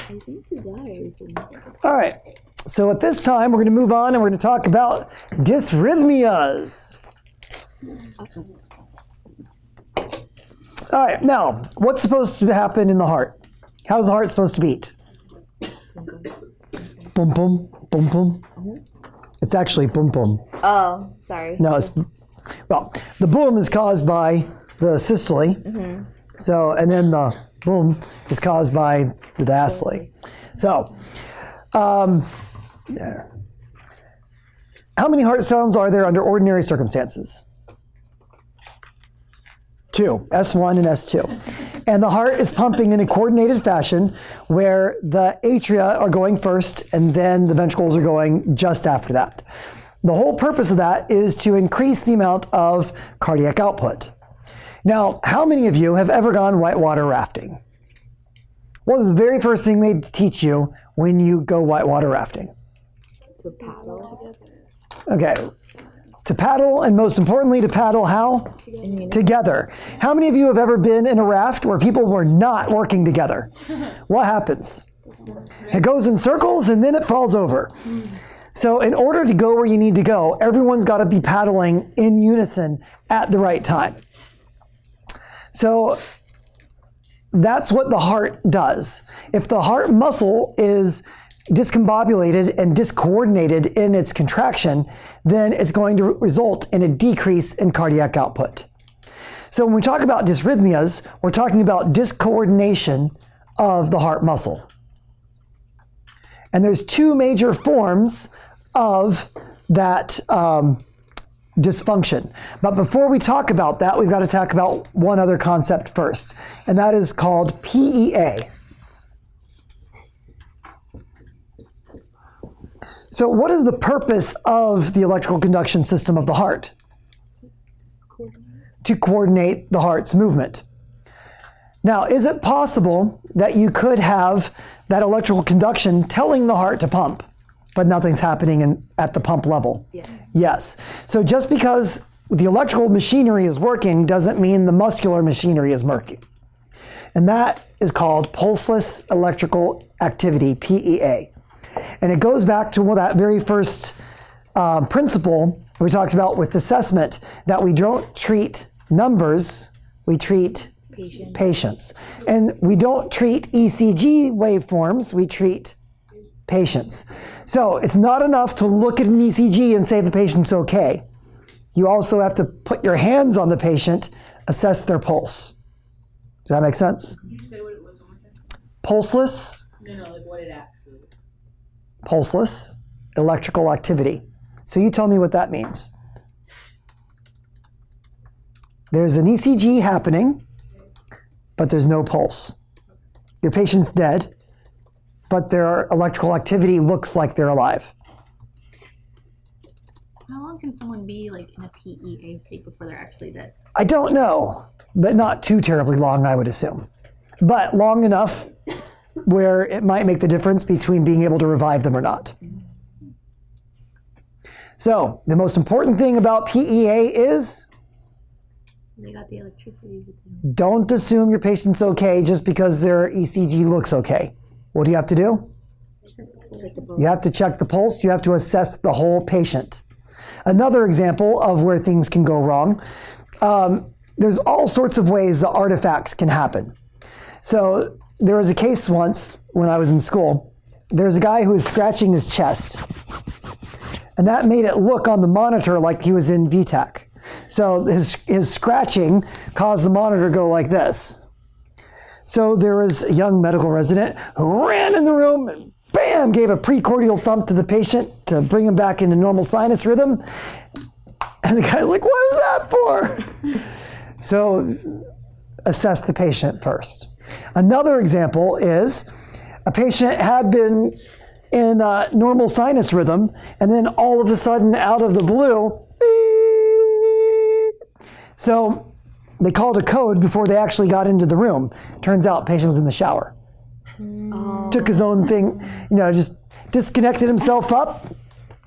I think you guys. All right. So at this time, we're going to move on and we're going to talk about dysrhythmias. All right. Now, what's supposed to happen in the heart? How's the heart supposed to beat? Boom, boom, boom, boom. It's actually boom, boom. Oh, sorry. No, it's, well, the boom is caused by the systole. So, and then the boom is caused by the diastole. So, yeah. How many heart sounds are there under ordinary circumstances? 2, S1 and S2. And the heart is pumping in a coordinated fashion where the atria are going first and then the ventricles are going just after that. The whole purpose of that is to increase the amount of cardiac output. Now, how many of you have ever gone whitewater rafting? What was the very first thing they teach you when you go whitewater rafting? To paddle. Okay. To paddle, and most importantly, to paddle how? Together. How many of you have ever been in a raft where people were not working together? What happens? It goes in circles and then it falls over. So in order to go where you need to go, everyone's got to be paddling in unison at the right time. So that's what the heart does. If the heart muscle is discombobulated and discoordinated in its contraction, then it's going to result in a decrease in cardiac output. So when we talk about dysrhythmias, we're talking about discoordination of the heart muscle. And there's 2 major forms of that dysfunction. But before we talk about that, we've got to talk about one other concept first, and that is called PEA. So what is the purpose of the electrical conduction system of the heart? To coordinate the heart's movement. Now, is it possible that you could have that electrical conduction telling the heart to pump, but nothing's happening at the pump level? Yes. Yes. So just because the electrical machinery is working doesn't mean the muscular machinery is working. And that is called pulseless electrical activity, PEA. And it goes back to that very first principle we talked about with assessment, that we don't treat numbers, we treat patients. And we don't treat ECG waveforms, we treat patients. So it's not enough to look at an ECG and say the patient's okay. You also have to put your hands on the patient, assess their pulse. Does that make sense? Did you say what it was? Pulseless. No, like what it actually. Pulseless electrical activity. So you tell me what that means. There's an ECG happening, but there's no pulse. Your patient's dead, but their electrical activity looks like they're alive. How long can someone be like in a PEA state before they're actually dead? I don't know, but not too terribly long, I would assume. But long enough where it might make the difference between being able to revive them or not. So the most important thing about PEA is They got the electricity. don't assume your patient's okay just because their ECG looks okay. What do you have to do? You have to check the pulse. You have to assess the whole patient. Another example of where things can go wrong, there's all sorts of ways the artifacts can happen. So there was a case once when I was in school. There's a guy who was scratching his chest. And that made it look on the monitor like he was in VTAC. So his scratching caused the monitor to go like this. So there was a young medical resident who ran in the room and bam, gave a precordial thump to the patient to bring him back into normal sinus rhythm. And the guy's like, what is that for? So assess the patient first. Another example is a patient had been in normal sinus rhythm, and then all of a sudden, out of the blue, beep. So they called a code before they actually got into the room. Turns out patient was in the shower. Oh. Took his own thing, just disconnected himself up.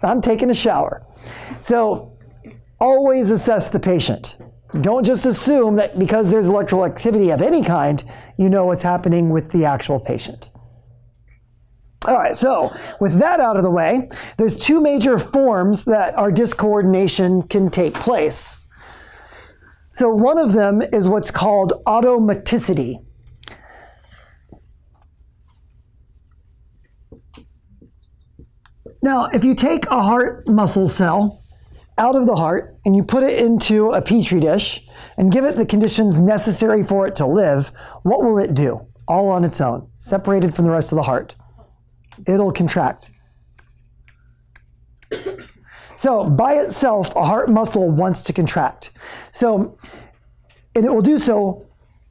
I'm taking a shower. So always assess the patient. Don't just assume that because there's electrical activity of any kind, you know what's happening with the actual patient. All right, so with that out of the way, there's two major forms that our discoordination can take place. So one of them is what's called automaticity. Now, if you take a heart muscle cell out of the heart and you put it into a petri dish and give it the conditions necessary for it to live, what will it do? All on its own, separated from the rest of the heart. It'll contract. So by itself, a heart muscle wants to contract. So, and it will do so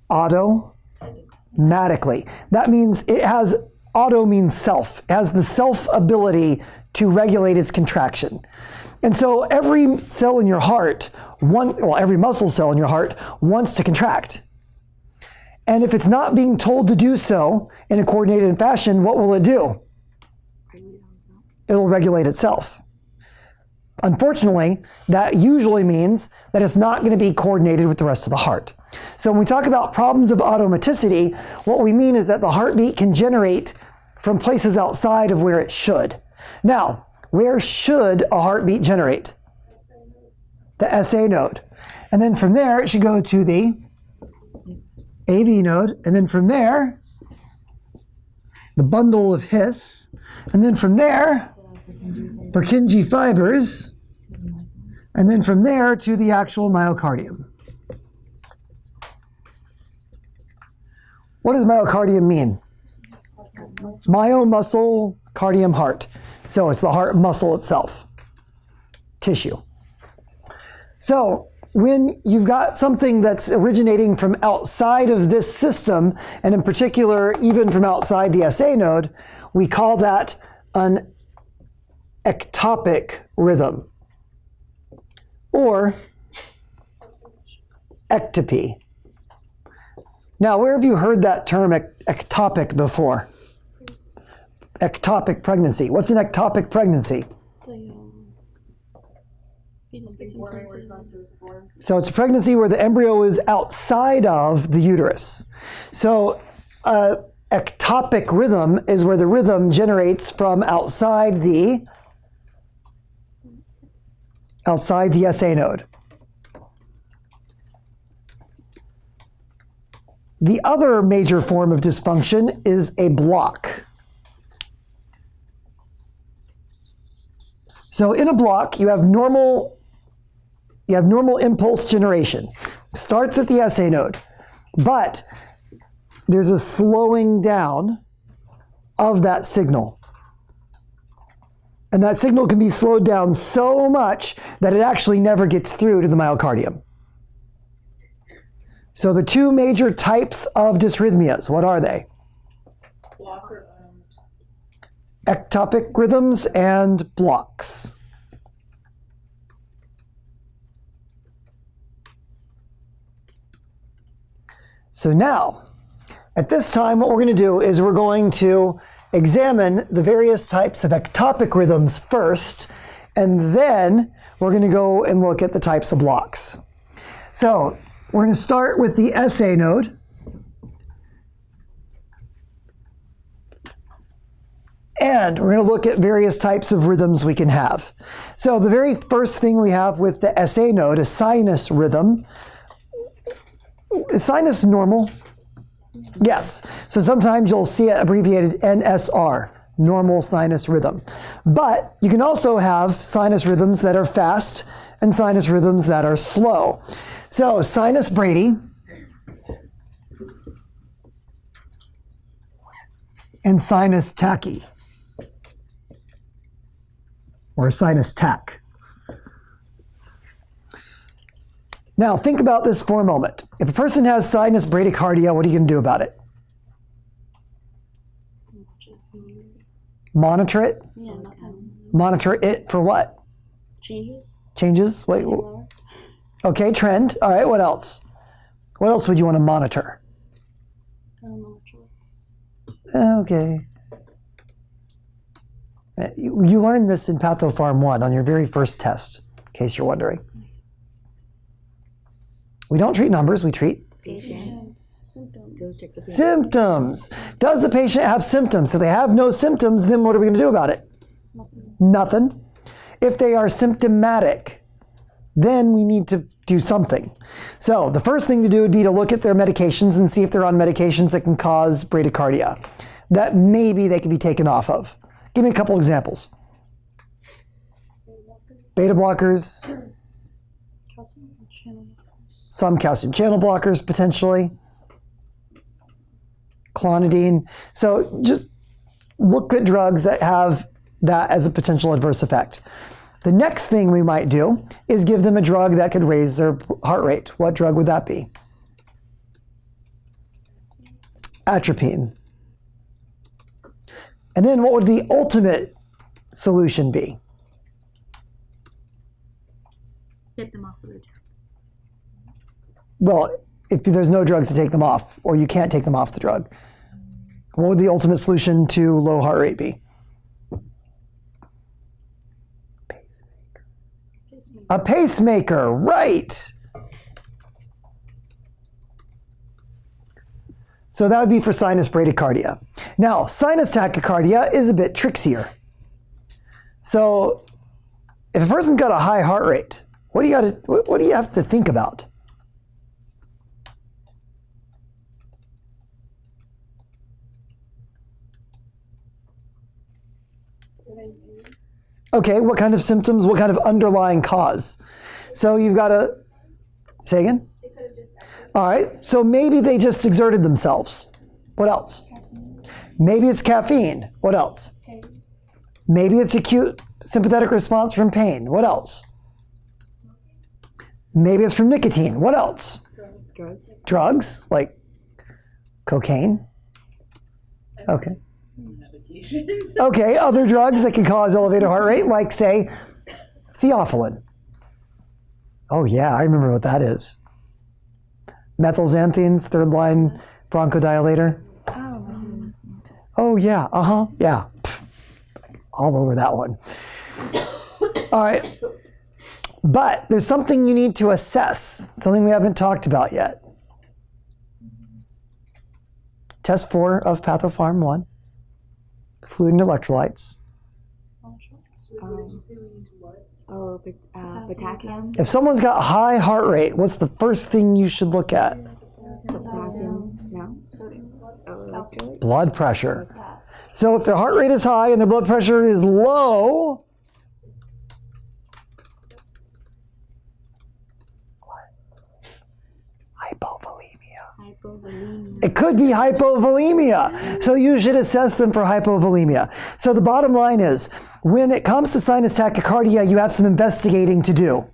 automatically. That means it has, auto means self. It has the self ability to regulate its contraction. And so every cell in your heart, every muscle cell in your heart wants to contract. And if it's not being told to do so in a coordinated fashion, what will it do? It'll regulate itself. Unfortunately, that usually means that it's not going to be coordinated with the rest of the heart. So when we talk about problems of automaticity, what we mean is that the heartbeat can generate from places outside of where it should. Now, where should a heartbeat generate? The SA node. And then from there, it should go to the AV node. And then from there, the bundle of His. And then from there, Purkinje fibers, and then from there to the actual myocardium. What does myocardium mean? Myo, muscle, cardium, heart. So it's the heart muscle itself, tissue. So when you've got something that's originating from outside of this system, and in particular, even from outside the SA node, we call that an ectopic rhythm, or ectopy. Now, where have you heard that term ectopic before? Ectopic pregnancy. What's an ectopic pregnancy? So it's a pregnancy where the embryo is outside of the uterus. So ectopic rhythm is where the rhythm generates from outside the SA node. The other major form of dysfunction is a block. So in a block, you have normal impulse generation. Starts at the SA node, but there's a slowing down of that signal. And that signal can be slowed down so much that it actually never gets through to the myocardium. So the two major types of dysrhythmias, what are they? Ectopic rhythms and blocks. So now, at this time, what we're going to do is we're going to examine the various types of ectopic rhythms first, and then we're going to go and look at the types of blocks. So we're going to start with the SA node. And we're going to look at various types of rhythms we can have. So the very first thing we have with the SA node is sinus rhythm. Is sinus normal? Yes. So sometimes you'll see it abbreviated NSR, normal sinus rhythm. But you can also have sinus rhythms that are fast and sinus rhythms that are slow. So sinus brady and sinus tachy, or sinus tach. Now think about this for a moment. If a person has sinus bradycardia, what are you going to do about it? Monitor it? Yeah, Monitor it for what? changes. Changes? Wait. Okay, trend. All right, what else? What else would you want to monitor? Okay. You learned this in Pathopharm 1 on your very first test, in case you're wondering. We don't treat numbers, we treat Patients. Symptoms. Does the patient have symptoms? If they have no symptoms, then what are we going to do about it? Nothing. If they are symptomatic, then we need to do something. So the first thing to do would be to look at their medications and see if they're on medications that can cause bradycardia, that maybe they can be taken off of. Give me a couple examples. Beta blockers, some calcium channel blockers potentially, clonidine. So just look at drugs that have that as a potential adverse effect. The next thing we might do is give them a drug that could raise their heart rate. What drug would that be? Atropine. And then what would the ultimate solution be? Get them off the drug. Well, if there's no drugs to take them off, or you can't take them off the drug, what would the ultimate solution to low heart rate be? A pacemaker, right. So that would be for sinus bradycardia. Now, sinus tachycardia is a bit trickier. So if a person's got a high heart rate, what do you have to think about? Okay, what kind of symptoms, what kind of underlying cause? So you've got to, say again? All right, so maybe they just exerted themselves. What else? Maybe it's caffeine. What else? Maybe it's acute sympathetic response from pain. What else? Maybe it's from nicotine. What else? Drugs. Drugs, like cocaine. Okay. Medications. Okay, other drugs that can cause elevated heart rate, like, say, theophylline. Oh, yeah, I remember what that is. Methylxanthines, third-line bronchodilator. Oh, yeah, yeah. Pfft, all over that one. All right. But there's something you need to assess, something we haven't talked about yet. Test 4 of Pathopharm 1. Fluid and electrolytes. Potassium. If someone's got high heart rate, what's the first thing you should look at? Potassium. No. Blood pressure. So if their heart rate is high and their blood pressure is low, hypovolemia. It could be hypovolemia. So you should assess them for hypovolemia. So the bottom line is, when it comes to sinus tachycardia, you have some investigating to do.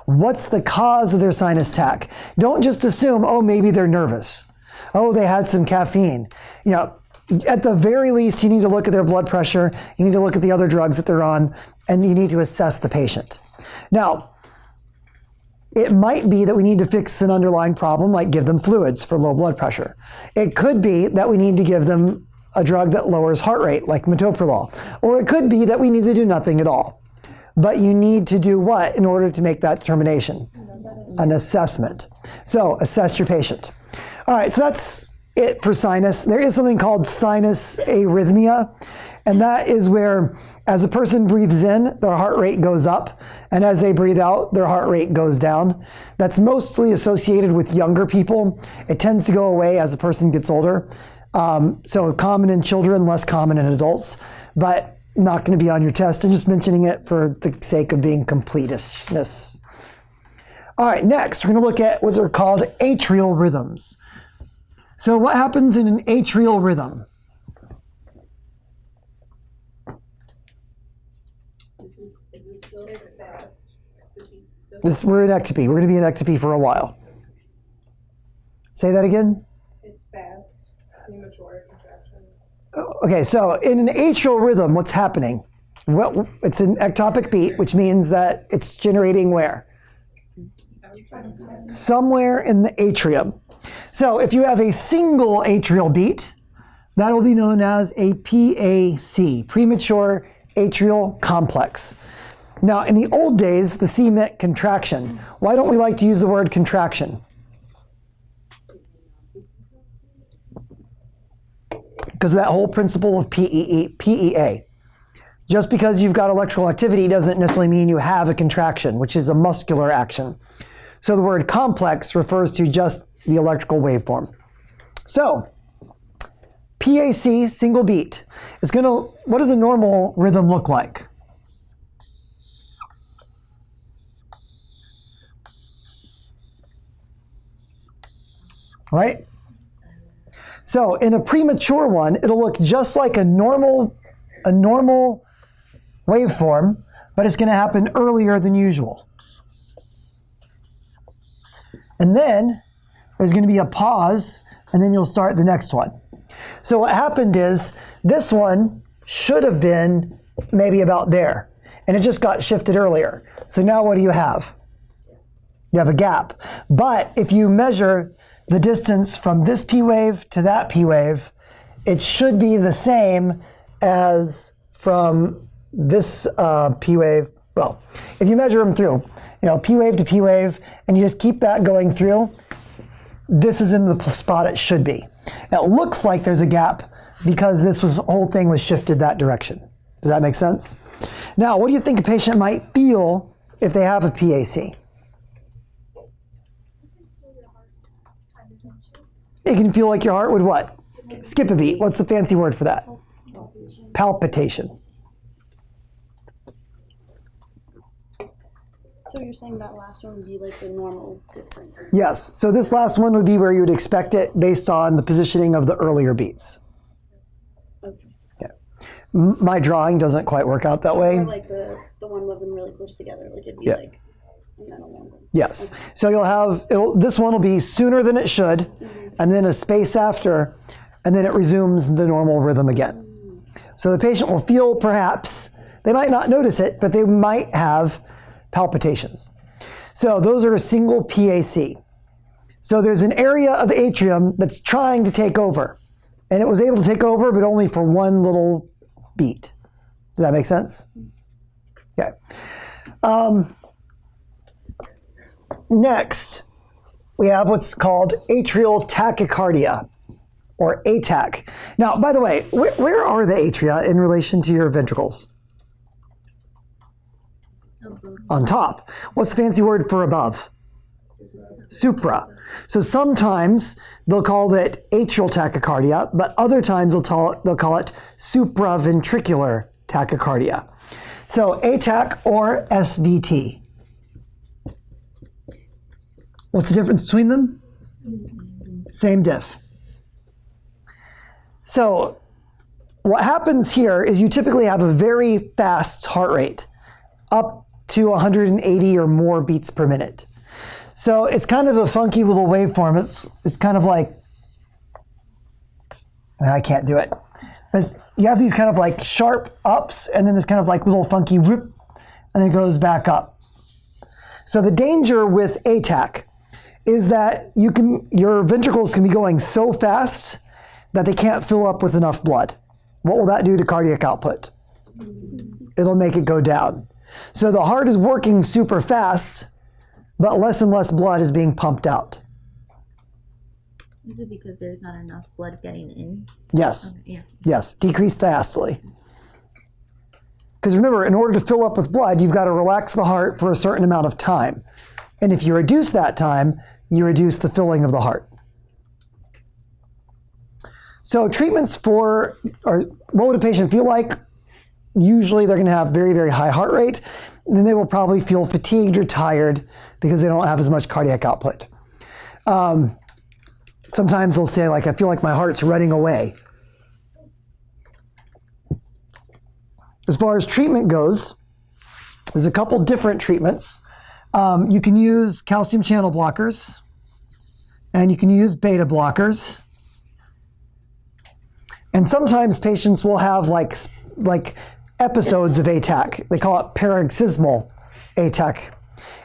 What's the cause of their sinus tach? Don't just assume, oh, maybe they're nervous. Oh, they had some caffeine. You know, at the very least, you need to look at their blood pressure. You need to look at the other drugs that they're on, and you need to assess the patient. Now, it might be that we need to fix an underlying problem, like give them fluids for low blood pressure. It could be that we need to give them a drug that lowers heart rate, like metoprolol. Or it could be that we need to do nothing at all. But you need to do what in order to make that determination? An assessment. So assess your patient. All right, so that's it for sinus. There is something called sinus arrhythmia, and that is where as a person breathes in, their heart rate goes up, and as they breathe out, their heart rate goes down. That's mostly associated with younger people. It tends to go away as a person gets older. So common in children, less common in adults, but not going to be on your test. I'm just mentioning it for the sake of being completeness. All right, next we're going to look at what are called atrial rhythms. So what happens in an atrial rhythm? Is it still fast? We're in ectopy. We're going to be in ectopy for a while. Say that again? It's fast, premature contraction. Okay, so in an atrial rhythm, what's happening? Well, it's an ectopic beat, which means that it's generating where? Somewhere in the atrium. So if you have a single atrial beat, that will be known as a PAC, premature atrial complex. Now, in the old days, the C meant contraction. Why don't we like to use the word contraction? because of that whole principle of PEA. Just because you've got electrical activity doesn't necessarily mean you have a contraction, which is a muscular action. So the word complex refers to just the electrical waveform. So, PAC, single beat, is going to, what does a normal rhythm look like? Right? So in a premature one, it'll look just like a normal waveform, but it's going to happen earlier than usual. And then there's going to be a pause, and then you'll start the next one. So what happened is this one should have been maybe about there, and it just got shifted earlier. So now what do you have? You have a gap. But if you measure the distance from this P wave to that P wave, it should be the same as from this P wave. Well, if you measure them through, P wave to P wave, and you just keep that going through, this is in the spot it should be. Now, it looks like there's a gap because this whole thing was shifted that direction. Does that make sense? Now, what do you think a patient might feel if they have a PAC? It can feel like your heart would what? Skip a beat. What's the fancy word for that? Palpitation. So you're saying that last one would be like the normal distance? Yes. So this last one would be where you would expect it based on the positioning of the earlier beats. Okay. Yeah. My drawing doesn't quite work out that way. Or like the one with them really close together, like it'd be like a metal one. Yes. So you'll have, this one will be sooner than it should, and then a space after, and then it resumes the normal rhythm again. So the patient will feel perhaps, they might not notice it, but they might have palpitations. So those are a single PAC. So there's an area of the atrium that's trying to take over, and it was able to take over, but only for one little beat. Does that make sense? Okay. Next, we have what's called atrial tachycardia, or ATAC. Now, by the way, where are the atria in relation to your ventricles? On top. What's the fancy word for above? Supra. So sometimes they'll call it atrial tachycardia, but other times they'll call it supraventricular tachycardia. So ATAC or SVT. What's the difference between them? Same diff. So what happens here is you typically have a very fast heart rate, up to 180 or more beats per minute. So it's kind of a funky little waveform. It's kind of like, I can't do it. You have these kind of like sharp ups, and then this kind of like little funky whoop, and then it goes back up. So the danger with ATAC is that your ventricles can be going so fast that they can't fill up with enough blood. What will that do to cardiac output? It'll make it go down. So the heart is working super fast, but less and less blood is being pumped out. Is it because there's not enough blood getting in? Yes. Okay, yeah. Yes, decreased diastole. Because remember, in order to fill up with blood, you've got to relax the heart for a certain amount of time. And if you reduce that time, you reduce the filling of the heart. So treatments what would a patient feel like? Usually they're going to have very, very high heart rate. And then they will probably feel fatigued or tired because they don't have as much cardiac output. Sometimes they'll say, like, I feel like my heart's running away. As far as treatment goes, there's a couple different treatments. You can use calcium channel blockers, and you can use beta blockers. And sometimes patients will have like episodes of ATAC. They call it paroxysmal ATAC.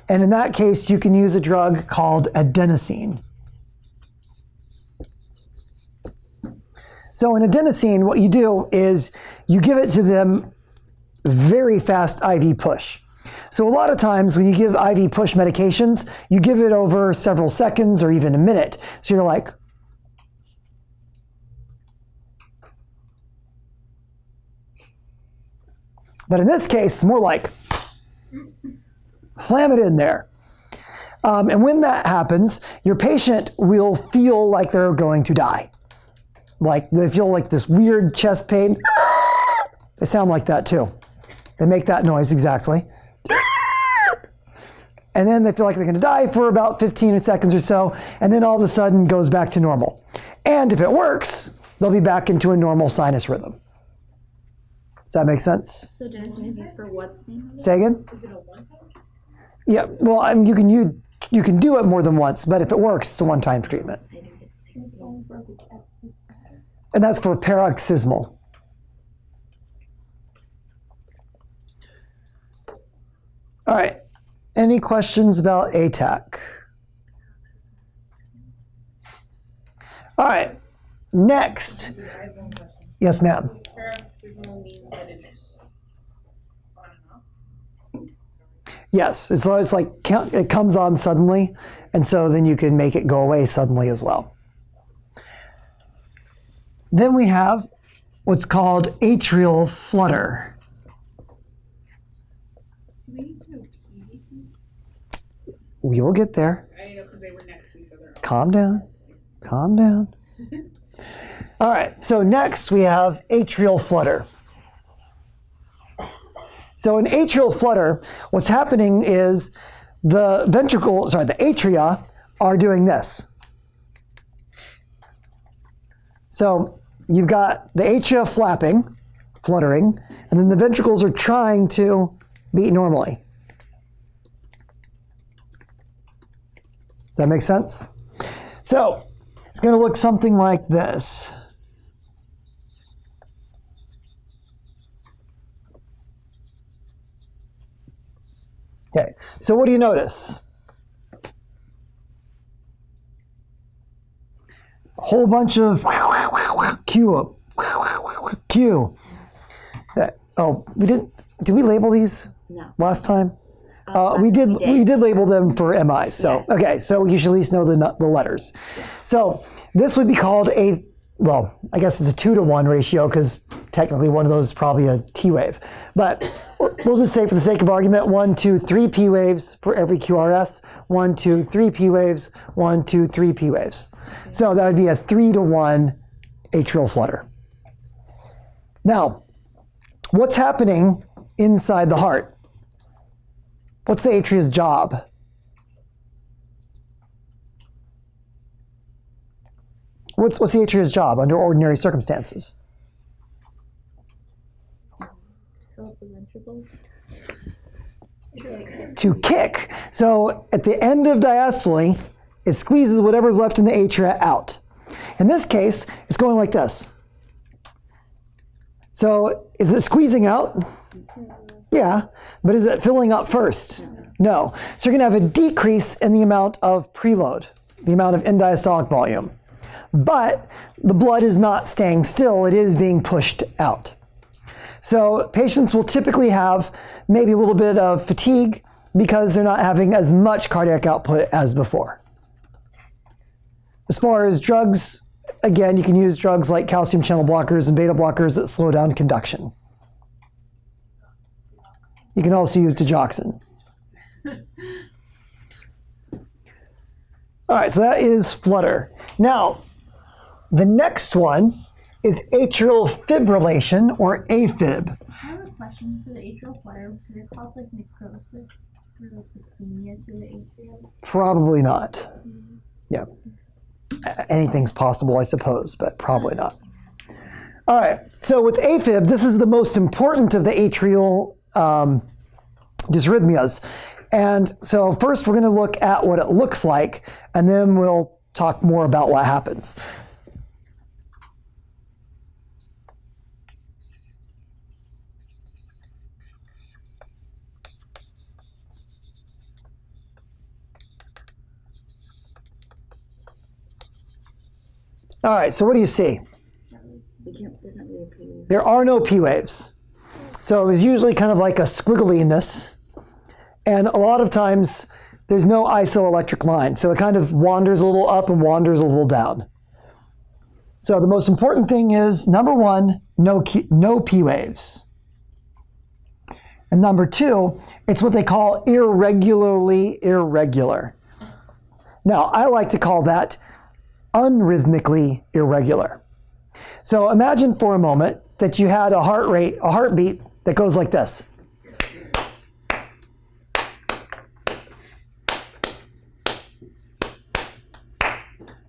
And in that case, you can use a drug called adenosine. So in adenosine, what you do is you give it to them very fast IV push. So a lot of times when you give IV push medications, you give it over several seconds or even a minute. So you're like, But in this case, more like slam it in there. And when that happens, your patient will feel like they're going to die. Like they feel like this weird chest pain. They sound like that too. They make that noise exactly. And then they feel like they're going to die for about 15 seconds or so, and then all of a sudden goes back to normal. And if it works, they'll be back into a normal sinus rhythm. Does that make sense? So Dysrhythmias is for what's name? Say again? Is it a one-time? Yeah, well, I mean, you can do it more than once, but if it works, it's a one-time treatment. And that's for paroxysmal. All right. Any questions about ATAC? All right. Next. I have one question. Yes, ma'am. Paroxysmal means that it's on and off? Yes. It's like it comes on suddenly, and so then you can make it go away suddenly as well. Then we have what's called atrial flutter. Do we need to know PVCs? We will get there. I know because they were next to each other. Calm down. Calm down. All right, so next we have atrial flutter. So in atrial flutter, what's happening is the atria are doing this. So you've got the atria fluttering, and then the ventricles are trying to beat normally. Does that make sense? So it's going to look something like this. Okay, so what do you notice? A whole bunch of Q. Oh, did we label these No. last time? We did label them for MIs. So, Yes. okay, so you should at least know the letters. So this would be called I guess it's a 2-to-1 ratio because technically one of those is probably a T wave. But we'll just say for the sake of argument, 1, 2, 3 P waves for every QRS, 1, 2, 3 P waves, 1, 2, 3 P waves. So that would be a 3-to-1 atrial flutter. Now, what's happening inside the heart? What's the atria's job? What's the atria's job under ordinary circumstances? Fill up the ventricles. To kick. So at the end of diastole, it squeezes whatever's left in the atria out. In this case, it's going like this. So is it squeezing out? Yeah, but is it filling up first? No. So you're going to have a decrease in the amount of preload, the amount of end diastolic volume. But the blood is not staying still, it is being pushed out. So patients will typically have maybe a little bit of fatigue because they're not having as much cardiac output as before. As far as drugs, again, you can use drugs like calcium channel blockers and beta blockers that slow down conduction. You can also use digoxin. All right, so that is flutter. Now, the next one is atrial fibrillation, or AFib. I have a question for the atrial flutter. Does it cause like necrosis or like ischemia to the atrium? Probably not. Yeah. Anything's possible, I suppose, but probably not. All right, so with AFib, this is the most important of the atrial dysrhythmias. And so first we're going to look at what it looks like, and then we'll talk more about what happens. All right, so what do you see? There's not really a P. There are no P waves. So there's usually kind of like a squiggliness. And a lot of times there's no isoelectric line. So it kind of wanders a little up and wanders a little down. So the most important thing is, number one, no P waves. And number 2, it's what they call irregularly irregular. Now, I like to call that unrhythmically irregular. So imagine for a moment that you had a heartbeat that goes like this.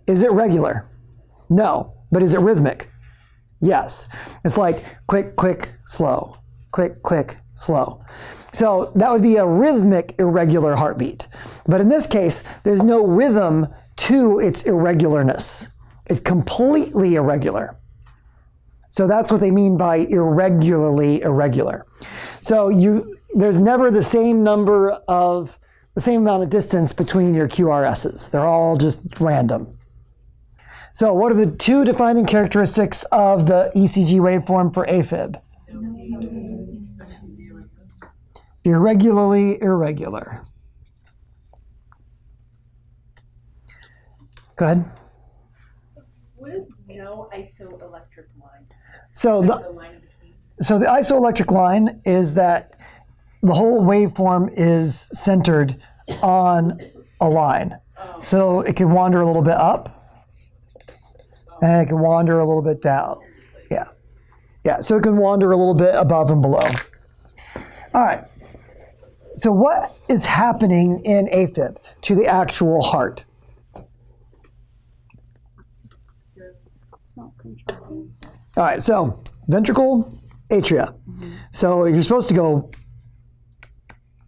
Is it regular? No. But is it rhythmic? Yes. It's like quick, quick, slow. Quick, quick, slow. So that would be a rhythmic irregular heartbeat. But in this case, there's no rhythm to its irregularness. It's completely irregular. So that's what they mean by irregularly irregular. So there's never the same amount of distance between your QRSs. They're all just random. So what are the 2 defining characteristics of the ECG waveform for AFib? Irregularly irregular. Go ahead. What is no isoelectric line? So The line in between. So the isoelectric line is that the whole waveform is centered on a line. So it can wander a little bit up and it can wander a little bit down. Yeah, so it can wander a little bit above and below. All right. So what is happening in AFib to the actual heart? It's not controlled. All right, so ventricle, atria. So you're supposed to go,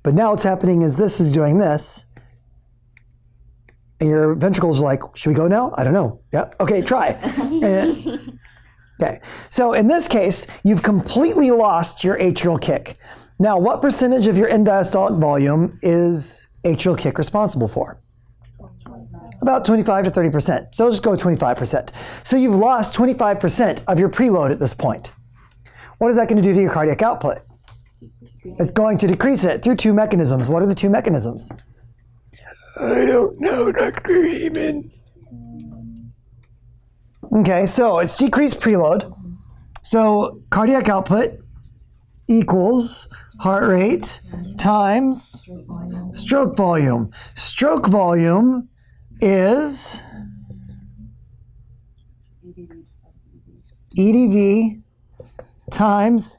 but now what's happening is this is doing this. And your ventricles are like, should we go now? I don't know. Yeah, okay, try. Okay, so in this case, you've completely lost your atrial kick. Now, what percentage of your end diastolic volume is atrial kick responsible for? About 25 to 30%. So just go 25%. So you've lost 25% of your preload at this point. What is that going to do to your cardiac output? It's going to decrease it through 2 mechanisms. What are the 2 mechanisms? I don't know, Dr. Heeman. Okay, so it's decreased preload. So cardiac output equals heart rate times stroke volume. Stroke volume is EDV times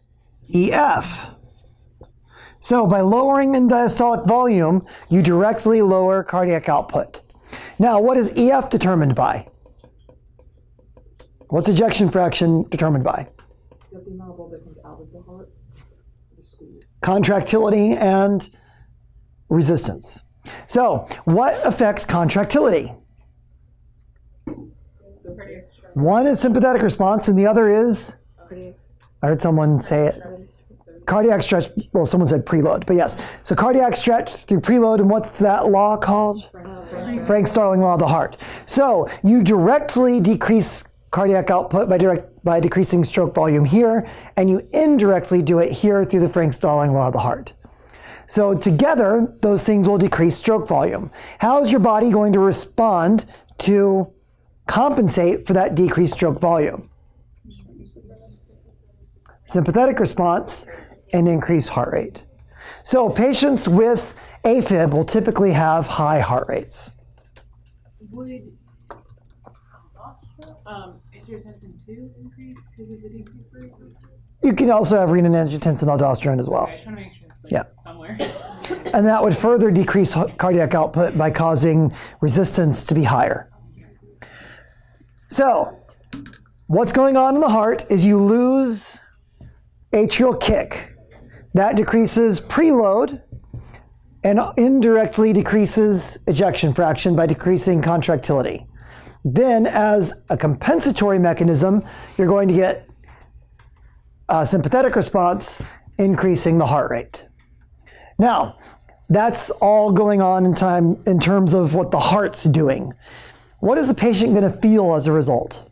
EF. So by lowering end diastolic volume, you directly lower cardiac output. Now, what is EF determined by? What's ejection fraction determined by? The amount of blood that comes out of the heart, the squeeze. Contractility and resistance. So, what affects contractility? One is sympathetic response and the other is? I heard someone say it. Cardiac stretch, well, someone said preload, but yes. So cardiac stretch through preload, and what's that law called? Frank-Starling law of the heart. So you directly decrease cardiac output by decreasing stroke volume here, and you indirectly do it here through the Frank-Starling law of the heart. So together, those things will decrease stroke volume. How is your body going to respond to compensate for that decreased stroke volume? Sympathetic response and increased heart rate. So patients with AFib will typically have high heart rates. Would angiotensin 2 increase because of the decreased rate? You can also have renin-angiotensin aldosterone as well. Okay, I just want to make sure it's like Yeah. somewhere. And that would further decrease cardiac output by causing resistance to be higher. So, what's going on in the heart is you lose atrial kick. That decreases preload and indirectly decreases ejection fraction by decreasing contractility. Then, as a compensatory mechanism, you're going to get a sympathetic response, increasing the heart rate. Now, that's all going on in terms of what the heart's doing. What is the patient going to feel as a result?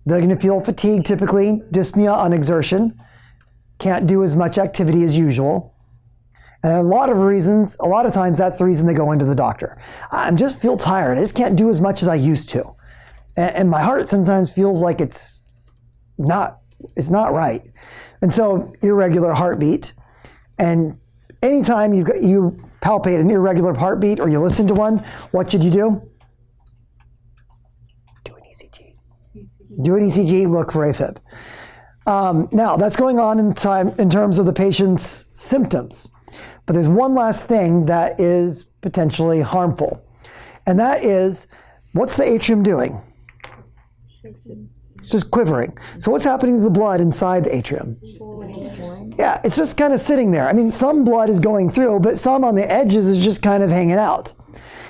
They're going to feel fatigue, typically, dyspnea on exertion, can't do as much activity as usual. And a lot of times that's the reason they go into the doctor. I just feel tired. I just can't do as much as I used to. And my heart sometimes feels like it's not It's not right. And so irregular heartbeat, and anytime you palpate an irregular heartbeat or you listen to one, what should you do? Do an ECG. Do an ECG, look for AFib. Now, that's going on in terms of the patient's symptoms. But there's one last thing that is potentially harmful. And that is, what's the atrium doing? It's just quivering. So what's happening to the blood inside the atrium? Yeah, it's just kind of sitting there. I mean, some blood is going through, but some on the edges is just kind of hanging out.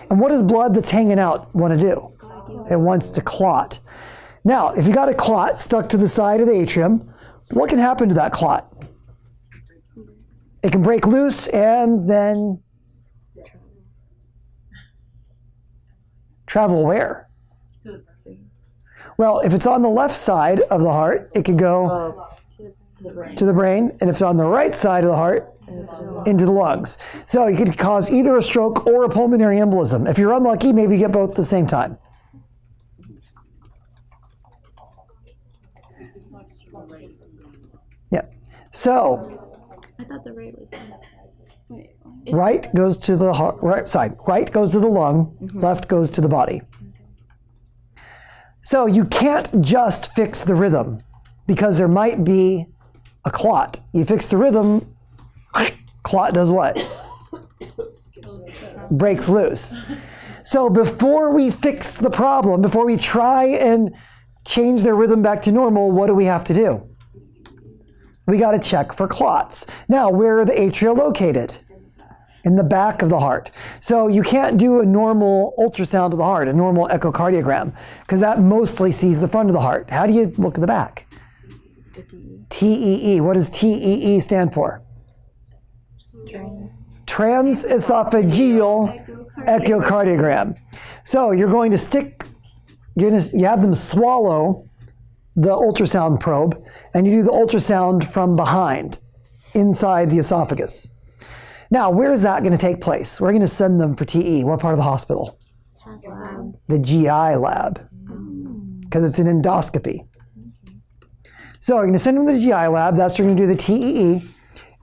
And what does blood that's hanging out want to do? It wants to clot. Now, if you got a clot stuck to the side of the atrium, what can happen to that clot? It can break loose and then travel where? Well, if it's on the left side of the heart, it could go to the brain, and if it's on the right side of the heart, into the lungs. So you could cause either a stroke or a pulmonary embolism. If you're unlucky, maybe you get both at the same time. Yeah. So I thought the right was. right goes to the heart, right side. Right goes to the lung. Left goes to the body. So you can't just fix the rhythm because there might be a clot. You fix the rhythm, clot does what? Breaks loose. So before we fix the problem, before we try and change their rhythm back to normal, what do we have to do? We got to check for clots. Now, where are the atria located? In the back of the heart. So you can't do a normal ultrasound of the heart, a normal echocardiogram, because that mostly sees the front of the heart. How do you look at the back? TEE. What does TEE stand for? Transesophageal echocardiogram. So you're going to you have them swallow the ultrasound probe, and you do the ultrasound from behind, inside the esophagus. Now, where is that going to take place? We're going to send them for TE. What part of the hospital? The GI lab, because it's an endoscopy. So you're going to send them to the GI lab. That's where you're going to do the TEE.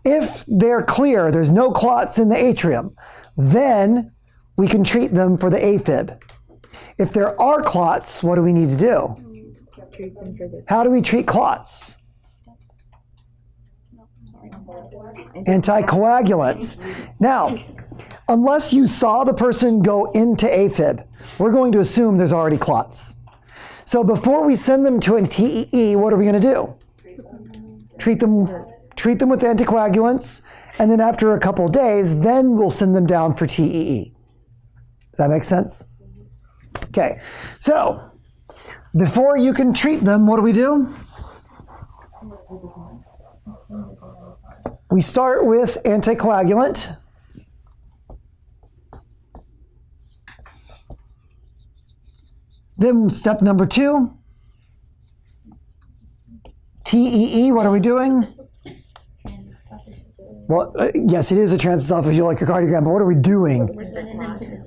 If they're clear, there's no clots in the atrium, then we can treat them for the AFib. If there are clots, what do we need to do? How do we treat clots? Anticoagulants. Now, unless you saw the person go into AFib, we're going to assume there's already clots. So before we send them to a TEE, what are we going to do? Treat them with anticoagulants, and then after a couple of days, then we'll send them down for TEE. Does that make sense? Okay, so before you can treat them, what do? We start with anticoagulant. Then step number 2, TEE, what are we doing? Well, yes, it is a transesophageal echocardiogram, but what are we doing?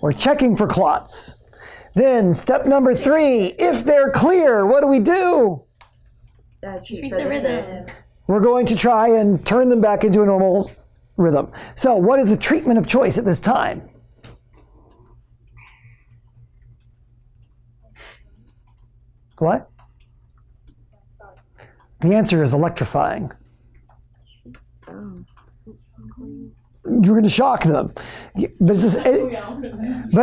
We're checking for clots. Then step number 3, if they're clear, what do? Treat the rhythm. We're going to try and turn them back into a normal rhythm. So what is the treatment of choice at this time? What? The answer is electrifying. You're going to shock them. But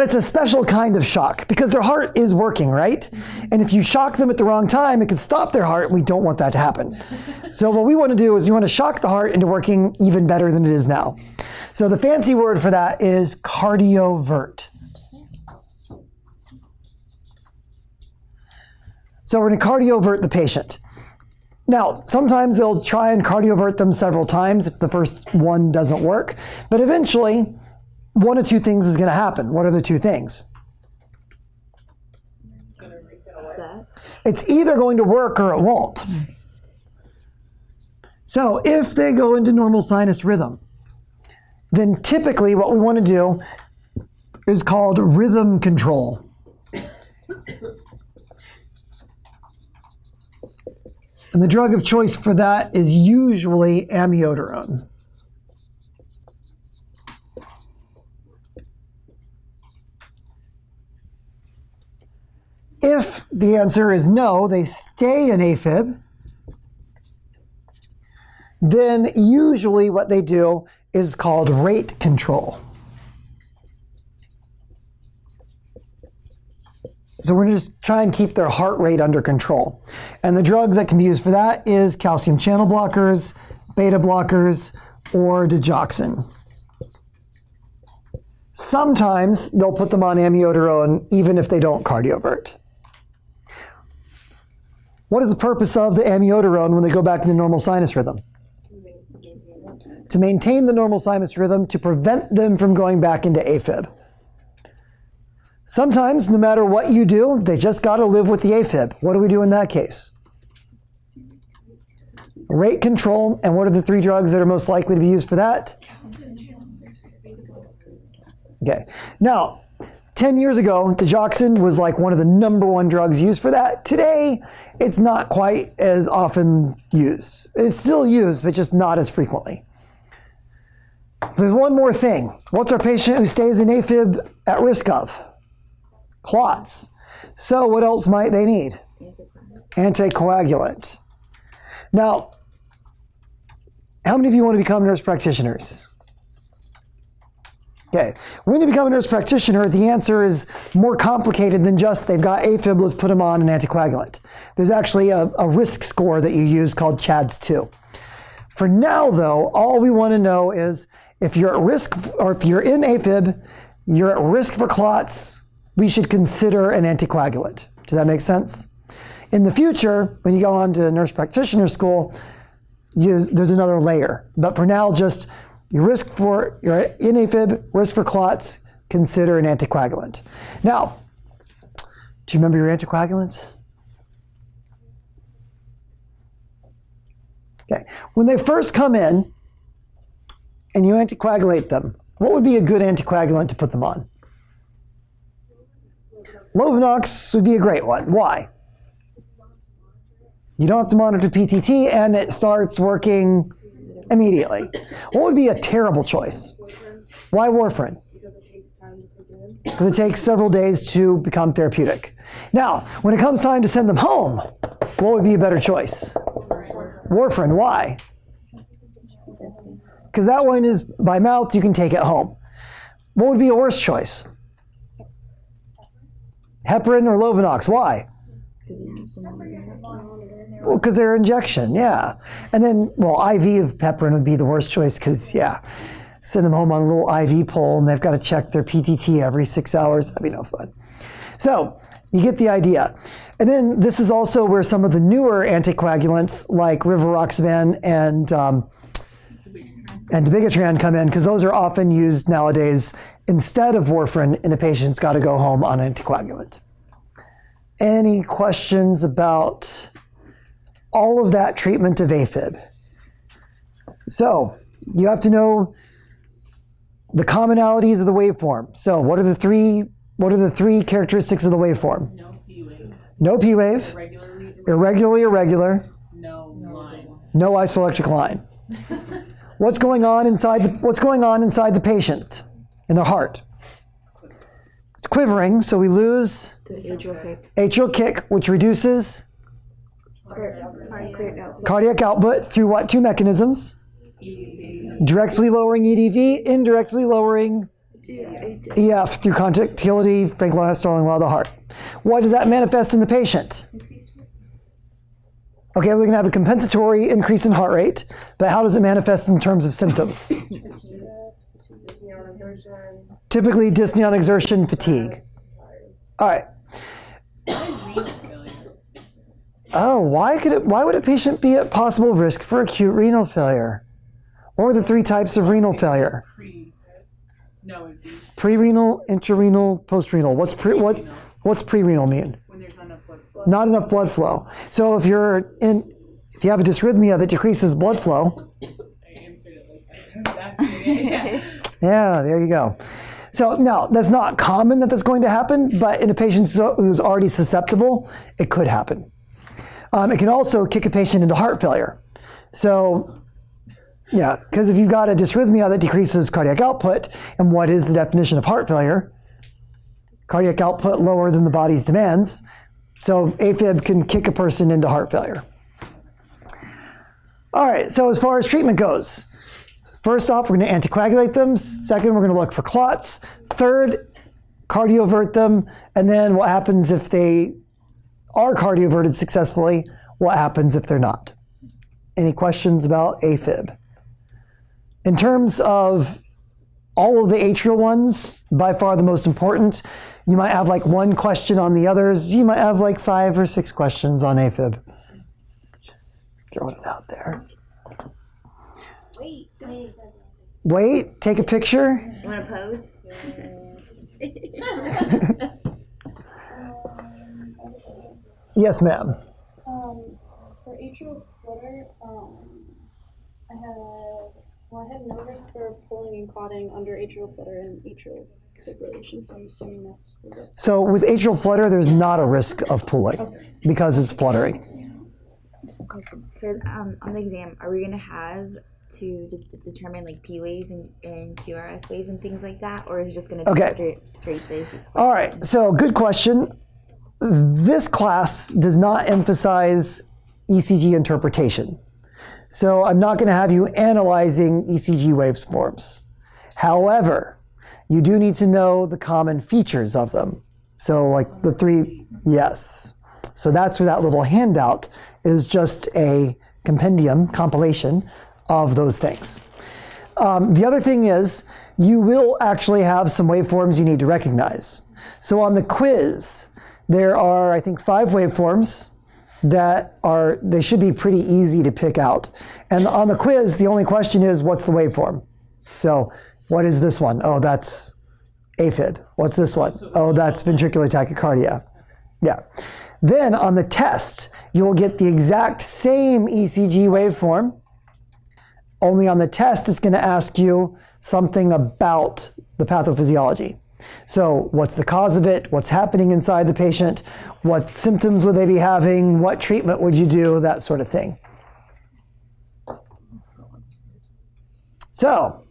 it's a special kind of shock because their heart is working, right? And if you shock them at the wrong time, it could stop their heart, and we don't want that to happen. So what we want to do is we want to shock the heart into working even better than it is now. So the fancy word for that is cardiovert. So we're going to cardiovert the patient. Now, sometimes they'll try and cardiovert them several times if the first one doesn't work. But eventually, one of two things is going to happen. What are the two things? It's either going to work or it won't. So if they go into normal sinus rhythm, then typically what we want to do is called rhythm control. And the drug of choice for that is usually amiodarone. If the answer is no, they stay in AFib, then usually what they do is called rate control. So we're going to just try and keep their heart rate under control. And the drug that can be used for that is calcium channel blockers, beta blockers, or digoxin. Sometimes they'll put them on amiodarone even if they don't cardiovert. What is the purpose of the amiodarone when they go back into normal sinus rhythm? To maintain the normal sinus rhythm, to prevent them from going back into AFib. Sometimes, no matter what you do, they just got to live with the AFib. What do we do in that case? Rate control, and what are the 3 drugs that are most likely to be used for that? Okay. Now, 10 years ago, digoxin was like one of the #1 drugs used for that. Today, it's not quite as often used. It's still used, but just not as frequently. There's one more thing. What's our patient who stays in AFib at risk of? Clots. So what else might they need? Anticoagulant. Now, how many of you want to become nurse practitioners? Okay, when you become a nurse practitioner, the answer is more complicated than just they've got AFib, let's put them on an anticoagulant. There's actually a risk score that you use called CHADS-2. For now, though, all we want to know is if you're at risk, or if you're in AFib, you're at risk for clots, we should consider an anticoagulant. Does that make sense? In the future, when you go on to nurse practitioner school, there's another layer. But for now, just you're in AFib, risk for clots, consider an anticoagulant. Now, do you remember your anticoagulants? Okay, when they first come in and you anticoagulate them, what would be a good anticoagulant to put them on? Lovenox would be a great one. Why? You don't have to monitor PTT and it starts working immediately. What would be a terrible choice? Why warfarin? Because it takes several days to become therapeutic. Now, when it comes time to send them home, what would be a better choice? Warfarin. Why? Because that one is by mouth, you can take it home. What would be a worse choice? Heparin or Lovenox. Why? Well, because they're injection, yeah. And then, well, IV of heparin would be the worst choice because, yeah, send them home on a little IV pole and they've got to check their PTT every 6 hours. That'd be no fun. So you get the idea. And then this is also where some of the newer anticoagulants like rivaroxaban and dabigatran come in, because those are often used nowadays instead of warfarin in a patient's got to go home on anticoagulant. Any questions about all of that treatment of AFib? So you have to know the commonalities of the waveform. So what are the three characteristics of the waveform? No P wave. No P wave. Irregularly irregular. No line. No isoelectric line. What's going on inside the patient in their heart? It's quivering, so we lose atrial kick, which reduces cardiac output through what 2 mechanisms? Directly lowering EDV, indirectly lowering EF through contractility, Franklin-Starling law of the heart. What does that manifest in the patient? Okay, we're going to have a compensatory increase in heart rate, but how does it manifest in terms of symptoms? Typically dyspnea on exertion, fatigue. All right. Oh, why would a patient be at possible risk for acute renal failure? What are the 3 types of renal failure? Pre-renal, intrarenal, post-renal. What's pre-renal mean? When there's not enough blood flow. Not enough blood flow. So if you have a dysrhythmia that decreases blood flow. I answered it like that. Yeah, there you go. So no, that's not common that that's going to happen, but in a patient who's already susceptible, it could happen. It can also kick a patient into heart failure. So, yeah, because if you've got a dysrhythmia that decreases cardiac output, and what is the definition of heart failure? Cardiac output lower than the body's demands. So AFib can kick a person into heart failure. All right, so as far as treatment goes, first off, we're going to anticoagulate them. Second, we're going to look for clots. Third, cardiovert them. And then what happens if they are cardioverted successfully? What happens if they're not? Any questions about AFib? In terms of all of the atrial ones, by far the most important, you might have like one question on the others. You might have like 5 or 6 questions on AFib. Just throwing it out there. Wait, take a picture. You want to pose? Yes, ma'am. For atrial flutter, I had no risk for pulling and clotting under atrial flutter and atrial fibrillation, so I'm assuming that's it. So with atrial flutter, there's not a risk of pooling because it's fluttering. For, on the exam, are we going to have to determine like P waves and QRS waves and things like that, or is it just going to be straight basic? All right, so good question. This class does not emphasize ECG interpretation. So I'm not going to have you analyzing ECG waveforms. However, you do need to know the common features of them. So like the 3, yes. So that's where that little handout is just a compilation of those things. The other thing is you will actually have some waveforms you need to recognize. So on the quiz, there are, I think, 5 waveforms that they should be pretty easy to pick out. And on the quiz, the only question is, what's the waveform? So what is this one? Oh, that's AFib. What's this one? Oh, that's ventricular tachycardia. Yeah. Then on the test, you will get the exact same ECG waveform. Only on the test, it's going to ask you something about the pathophysiology. So what's the cause of it? What's happening inside the patient? What symptoms would they be having? What treatment would you do? That sort of thing. So,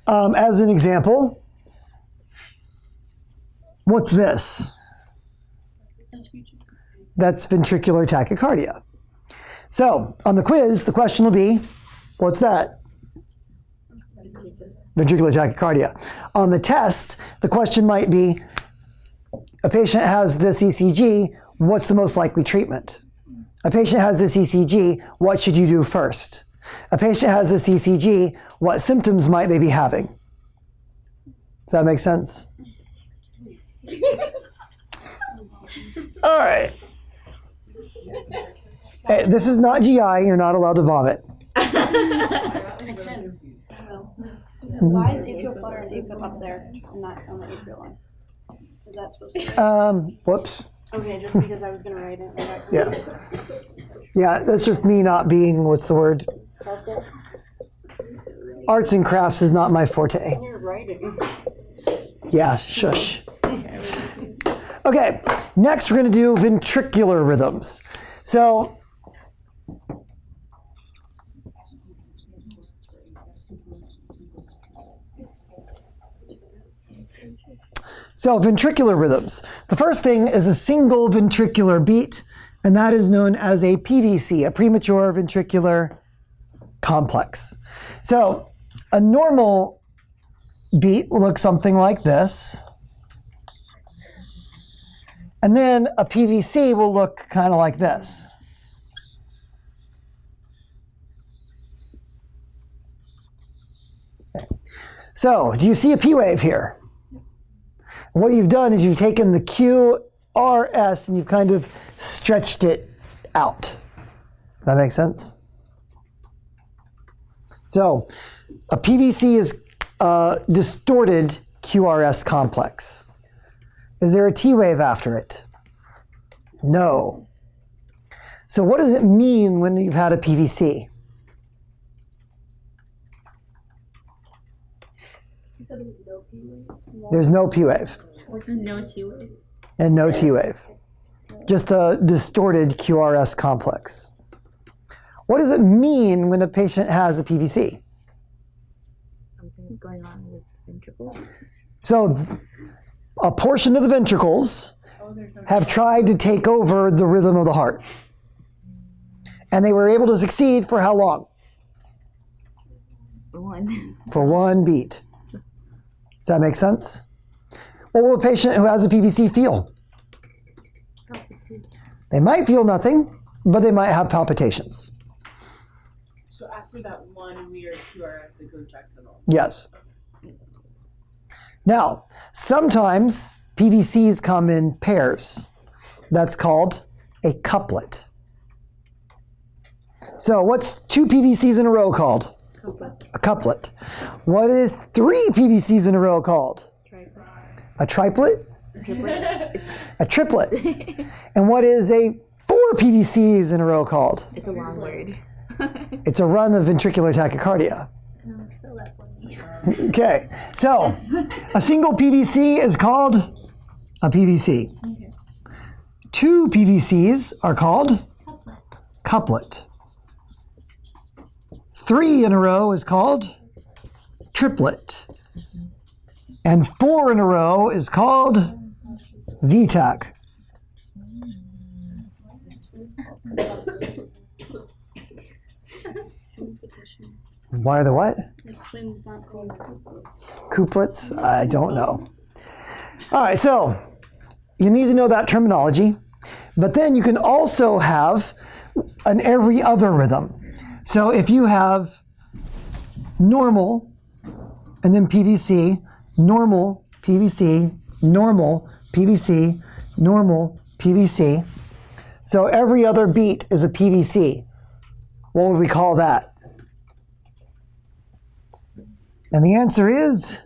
as an example, what's this? That's ventricular tachycardia. So, on the quiz, the question will be, what's that? Ventricular tachycardia. On the test, the question might be, a patient has this ECG, what's the most likely treatment? A patient has this ECG, what should you do first? A patient has this ECG, what symptoms might they be having? Does that make sense? All right. Hey, this is not GI, you're not allowed to vomit. Why is atrial flutter and AFib up there and not on the atrial line? Is that supposed to be? Whoops. Okay, just because I was going to write it. Yeah. Yeah, that's just me not being, what's the word? Arts and crafts is not my forte. You're writing. Yeah, shush. Okay, next we're going to do ventricular rhythms. So, ventricular rhythms. The first thing is a single ventricular beat, and that is known as a PVC, a premature ventricular complex. So a normal beat will look something like this. And then a PVC will look kind of like this. Okay. So do you see a P wave here? What you've done is you've taken the QRS and you've kind of stretched it out. Does that make sense? So a PVC is a distorted QRS complex. Is there a T wave after it? No. So what does it mean when you've had a PVC? You said it was no P wave? There's no P wave. No T wave. And no T wave. just a distorted QRS complex. What does it mean when a patient has a PVC? Something's going on with ventricle. So a portion of the ventricles have tried to take over the rhythm of the heart. And they were able to succeed for how long? For one beat. Does that make sense? What will a patient who has a PVC feel? They might feel nothing, but they might have palpitations. So after that one weird QRS, it goes back to normal. Yes. Now, sometimes PVCs come in pairs. That's called a couplet. So what's 2 PVCs in a row called? A couplet. What is 3 PVCs in a row called? A triplet? A triplet. And what is a 4 PVCs in a row called? It's a long word. It's a run of ventricular tachycardia. Spell that for me. Okay, so a single PVC is called a PVC. Okay. 2 PVCs are called couplet. 3 in a row is called triplet. And 4 in a row is called VTAC. Why are the what? The twins not called Couplets? I don't know. All right, so you need to know that terminology, but then you can also have an every other rhythm. So if you have normal and then PVC, normal, PVC, normal, PVC, normal, PVC. So every other beat is a PVC. What would we call that? And the answer is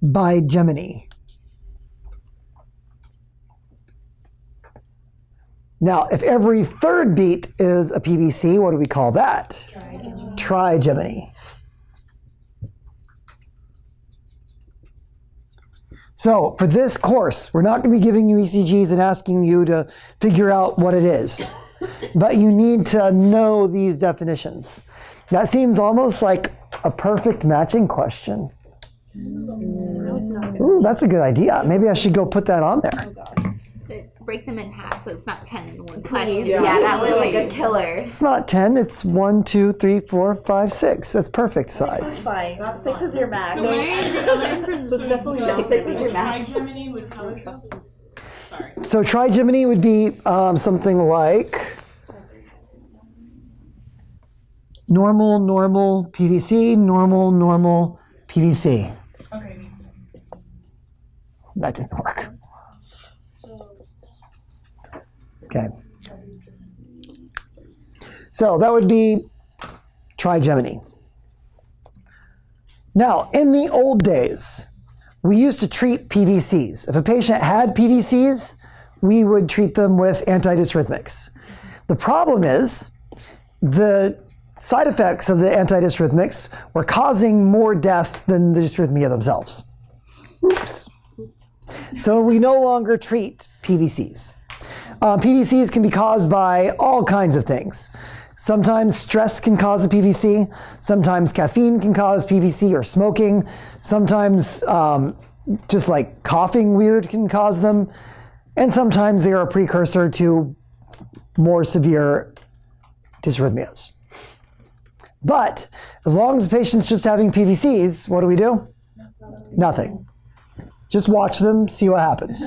bigeminy. Now, if every third beat is a PVC, what do we call that? Trigeminy. So for this course, we're not going to be giving you ECGs and asking you to figure out what it is. But you need to know these definitions. That seems almost like a perfect matching question. Ooh, that's a good idea. Maybe I should go put that on there. Break them in half so it's not 10 in one Please. Yeah, that was like a killer. It's not 10, it's 1, 2, 3, 4, 5, 6. That's perfect size. Fine. 6 is your max. So learn from So it's definitely not 6 is your max. Trigeminy would how much? Sorry. So trigeminy would be something like normal, normal, PVC, normal, normal, PVC. Okay. That didn't work. Okay. So that would be trigeminy. Now, in the old days, we used to treat PVCs. If a patient had PVCs, we would treat them with antidysrhythmics. The problem is the side effects of the antidysrhythmics were causing more death than the dysrhythmia themselves. Oops. So we no longer treat PVCs. PVCs can be caused by all kinds of things. Sometimes stress can cause a PVC. Sometimes caffeine can cause PVC or smoking. Sometimes just like coughing weird can cause them. And sometimes they are a precursor to more severe dysrhythmias. But as long as the patient's just having PVCs, what do? Nothing. Just watch them, see what happens.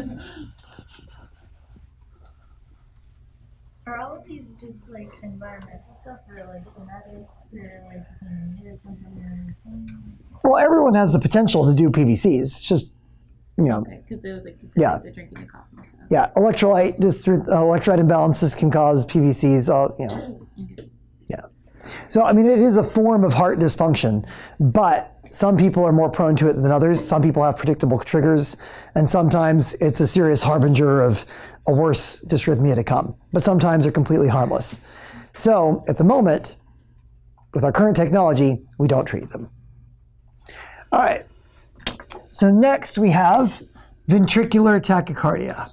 Are all of these just like environmental stuff or like genetics or like you can Well, everyone has the potential to do PVCs. It's just, you know, Because it was like you said, Yeah. like the drinking and coffee and stuff. yeah, electrolyte imbalances can cause PVCs, you know. Yeah. So, I mean, it is a form of heart dysfunction, but some people are more prone to it than others. Some people have predictable triggers, and sometimes it's a serious harbinger of a worse dysrhythmia to come. But sometimes they're completely harmless. So, at the moment, with our current technology, we don't treat them. All right. So next we have ventricular tachycardia.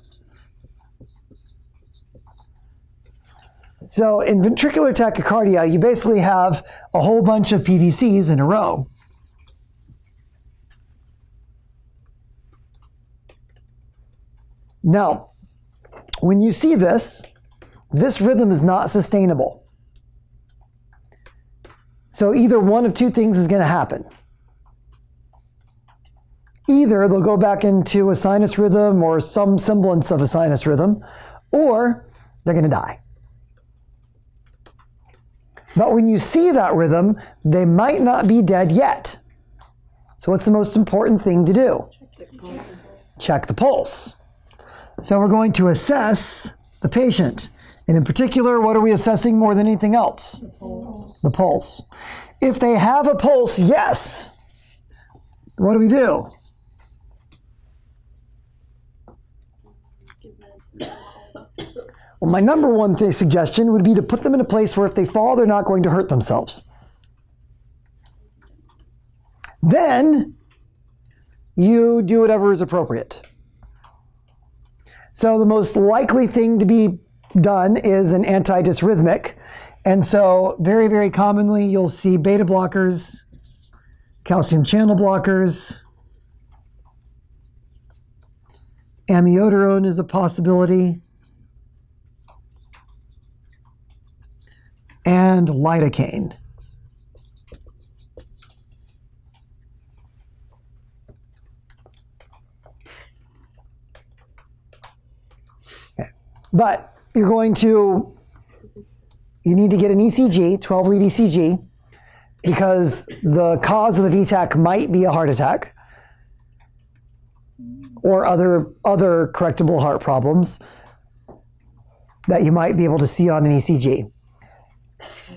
So in ventricular tachycardia, you basically have a whole bunch of PVCs in a row. Now, when you see this rhythm is not sustainable. So either one of two things is going to happen. Either they'll go back into a sinus rhythm or some semblance of a sinus rhythm, or they're going to die. But when you see that rhythm, they might not be dead yet. So what's the most important thing to do? Check the pulse. So we're going to assess the patient. And in particular, what are we assessing more than anything else? The pulse. If they have a pulse, yes. What do we do? Well, my number one suggestion would be to put them in a place where if they fall, they're not going to hurt themselves. Then you do whatever is appropriate. So the most likely thing to be done is an anti-dysrhythmic. And so very, very commonly you'll see beta blockers, calcium channel blockers. Amiodarone is a possibility. And lidocaine. Okay. But you need to get an ECG, 12-lead ECG, because the cause of the VTAC might be a heart attack or other correctable heart problems that you might be able to see on an ECG.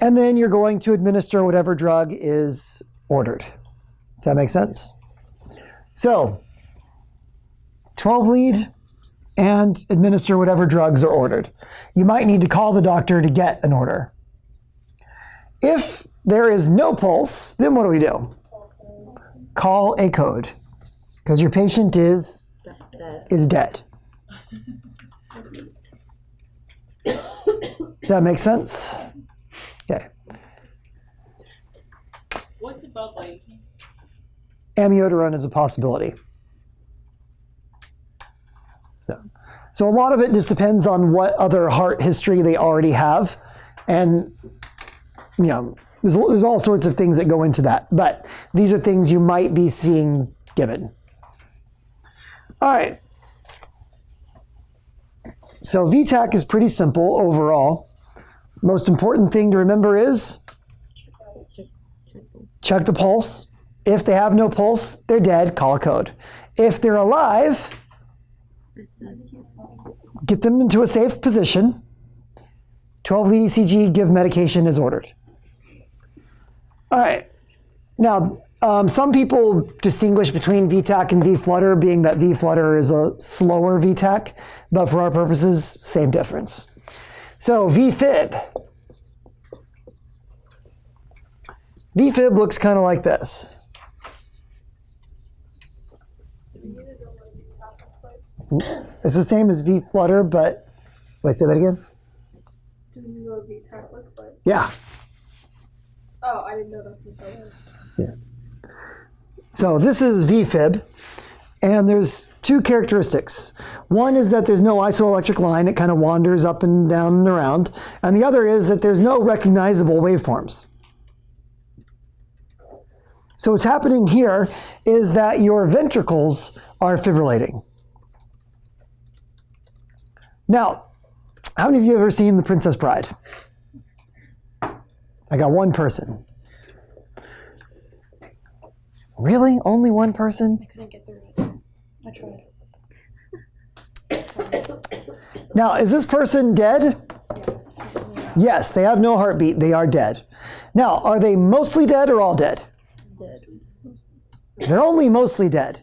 And then you're going to administer whatever drug is ordered. Does that make sense? So, 12-lead and administer whatever drugs are ordered. You might need to call the doctor to get an order. If there is no pulse, then what do we do? Call a code, because your patient is dead. Does that make sense? Okay. What's above lidocaine? Amiodarone is a possibility. So a lot of it just depends on what other heart history they already have. And, you know, there's all sorts of things that go into that. But these are things you might be seeing given. All right. So VTAC is pretty simple overall. Most important thing to remember is check the pulse. If they have no pulse, they're dead, call a code. If they're alive, get them into a safe position. 12-lead ECG, give medication as ordered. All right. Now, some people distinguish between VTAC and Vflutter, being that Vflutter is a slower VTAC, but for our purposes, same difference. So Vfib. Vfib looks kind of like this. It's the same as Vflutter, but wait, say that again? Do you know what VTAC looks like? Yeah. Oh, I didn't know that's what that was. Yeah. So this is Vfib, and there's two characteristics. One is that there's no isoelectric line. It kind of wanders up and down and around. And the other is that there's no recognizable waveforms. So what's happening here is that your ventricles are fibrillating. Now, how many of you have ever seen The Princess Bride? I got one person. Really? Only one person? I couldn't get through it. I tried. Now, is this person dead? Yes, they have no heartbeat. They are dead. Now, are they mostly dead or all dead? Dead. They're only mostly dead.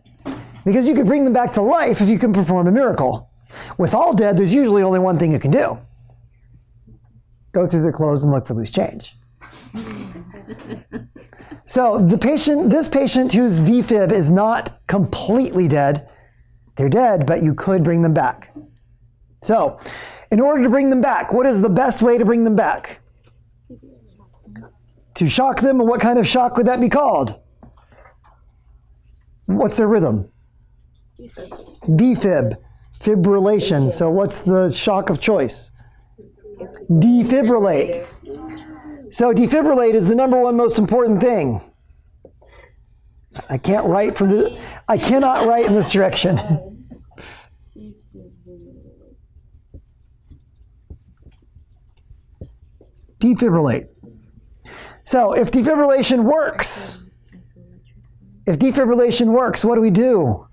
Because you could bring them back to life if you can perform a miracle. With all dead, there's usually only one thing you can do. Go through their clothes and look for loose change. So this patient whose Vfib is not completely dead, they're dead, but you could bring them back. So In order to bring them back, what is the best way to bring them back? To shock them, and what kind of shock would that be called? What's their rhythm? Vfib, fibrillation. So what's the shock of choice? Defibrillate. So defibrillate is the number one most important thing. I cannot write in this direction. Defibrillate. So if defibrillation works, what do?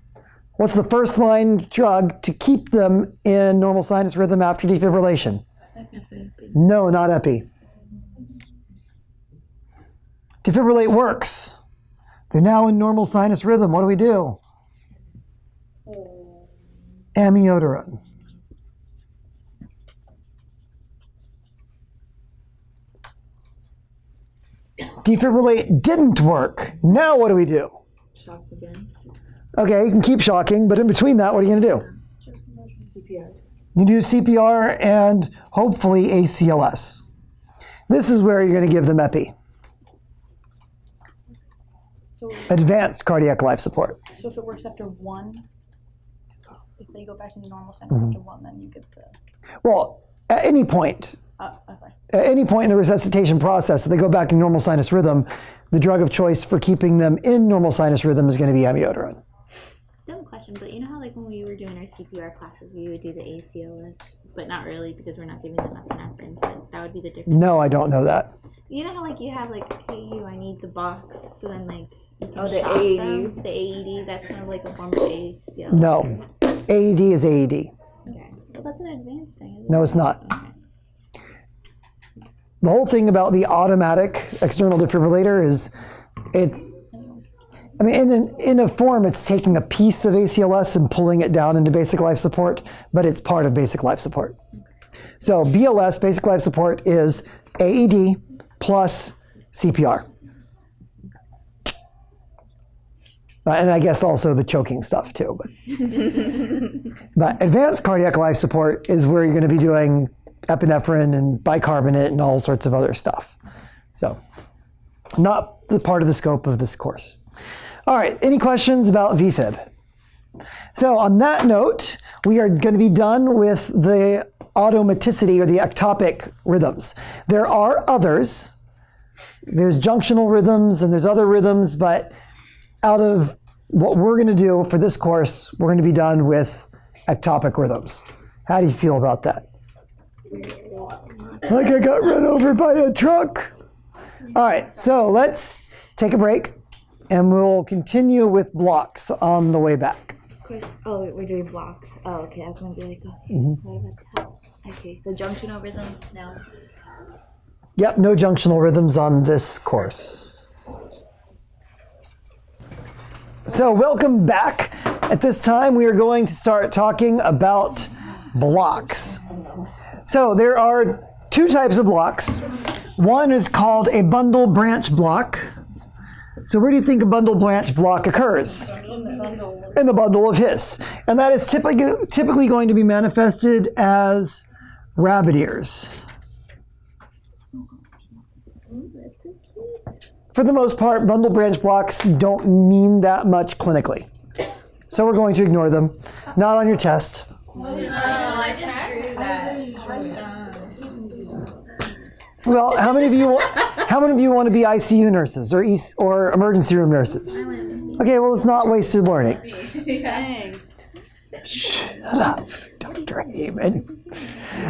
What's the first line drug to keep them in normal sinus rhythm after defibrillation? No, not epi. Defibrillate works. They're now in normal sinus rhythm. What do? Amiodarone. Defibrillate didn't work. Now what do? Shock again. Okay, you can keep shocking, but in between that, what are you going to do? CPR. You do CPR and hopefully ACLS. This is where you're going to give them epi. So, Advanced cardiac life support. so if it works after 1, if they go back into normal sinus after 1, then you get the. Well, at any point, Okay. at any point in the resuscitation process, if they go back in normal sinus rhythm, the drug of choice for keeping them in normal sinus rhythm is going to be amiodarone. Dumb question, but you know how like when we were doing our CPR classes, we would do the ACLS, but not really because we're not giving them epinephrine. But that would be the difference. No, I don't know that. You know how like you have like, hey you, I need the box, so then like you can the shock AED. them. The AED, that's kind of like a form of ACLS. No. AED is AED. Okay. Well, that's an advanced thing. Isn't No, it? it's not. Okay. The whole thing about the automatic external defibrillator is in a form, it's taking a piece of ACLS and pulling it down into basic life support, but it's part of basic life support. So BLS, basic life support, is AED plus CPR. And I guess also the choking stuff too. But advanced cardiac life support is where you're going to be doing epinephrine and bicarbonate and all sorts of other stuff. So not the part of the scope of this course. All right, any questions about Vfib? So on that note, we are going to be done with the automaticity or the ectopic rhythms. There are others. There's junctional rhythms and there's other rhythms, but out of what we're going to do for this course, we're going to be done with ectopic rhythms. How do you feel about that? Like I got run over by a truck. All right, so let's take a break and we'll continue with blocks on the way back. Oh, we're doing blocks. Oh, okay. I was gonna be like, okay, what about that? Okay, so junctional rhythm now. Yep, no junctional rhythms on this course. So welcome back. At this time, we are going to start talking about blocks. So there are two types of blocks. One is called a bundle branch block. So where do you think a bundle branch block occurs? In the bundle of His. And that is typically going to be manifested as rabbit ears. For the most part, bundle branch blocks don't mean that much clinically. So we're going to ignore them. Not on your test. I just drew that. Well, how many of you want to be ICU nurses or emergency room nurses? Okay, well, it's not wasted learning. Dang. Shut up, Dr. Heyman.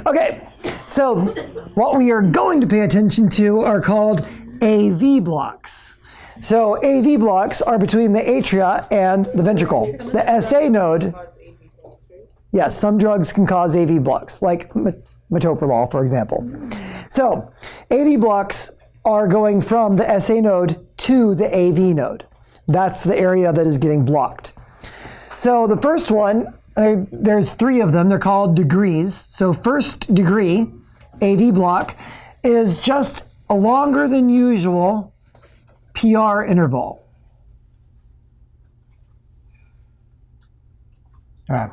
Okay, so what we are going to pay attention to are called AV blocks. So AV blocks are between the atria and the ventricle. The SA node, yes, some drugs can cause AV blocks, like metoprolol, for example. So AV blocks are going from the SA node to the AV node. That's the area that is getting blocked. So the first one, there's three of them. They're called degrees. So first degree AV block is just a longer than usual PR interval. All right.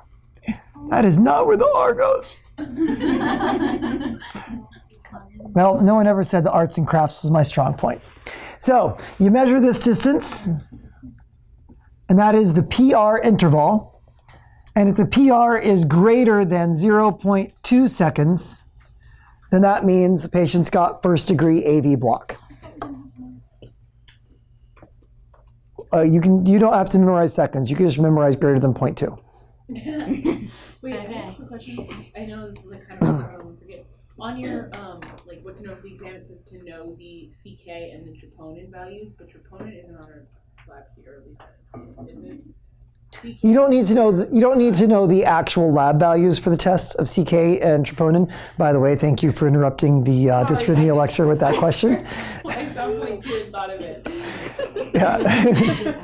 That is not where the R goes. Well, no one ever said the arts and crafts was my strong point. So you measure this distance, and that is the PR interval. And if the PR is greater than 0.2 seconds, then that means the patient's got first degree AV block. You don't have to memorize seconds. You can just memorize greater than 0.2. Wait, I have a question. I know this is like kind of I forget. On your like what to know for the exam, it says to know the CK and the troponin values, but troponin isn't on our lab sheet, or at least is it? CK? You don't need to know the actual lab values for the test of CK and troponin. By the way, thank you for interrupting the dysrhythmia lecture with that question. At some point, you thought of it. Yeah.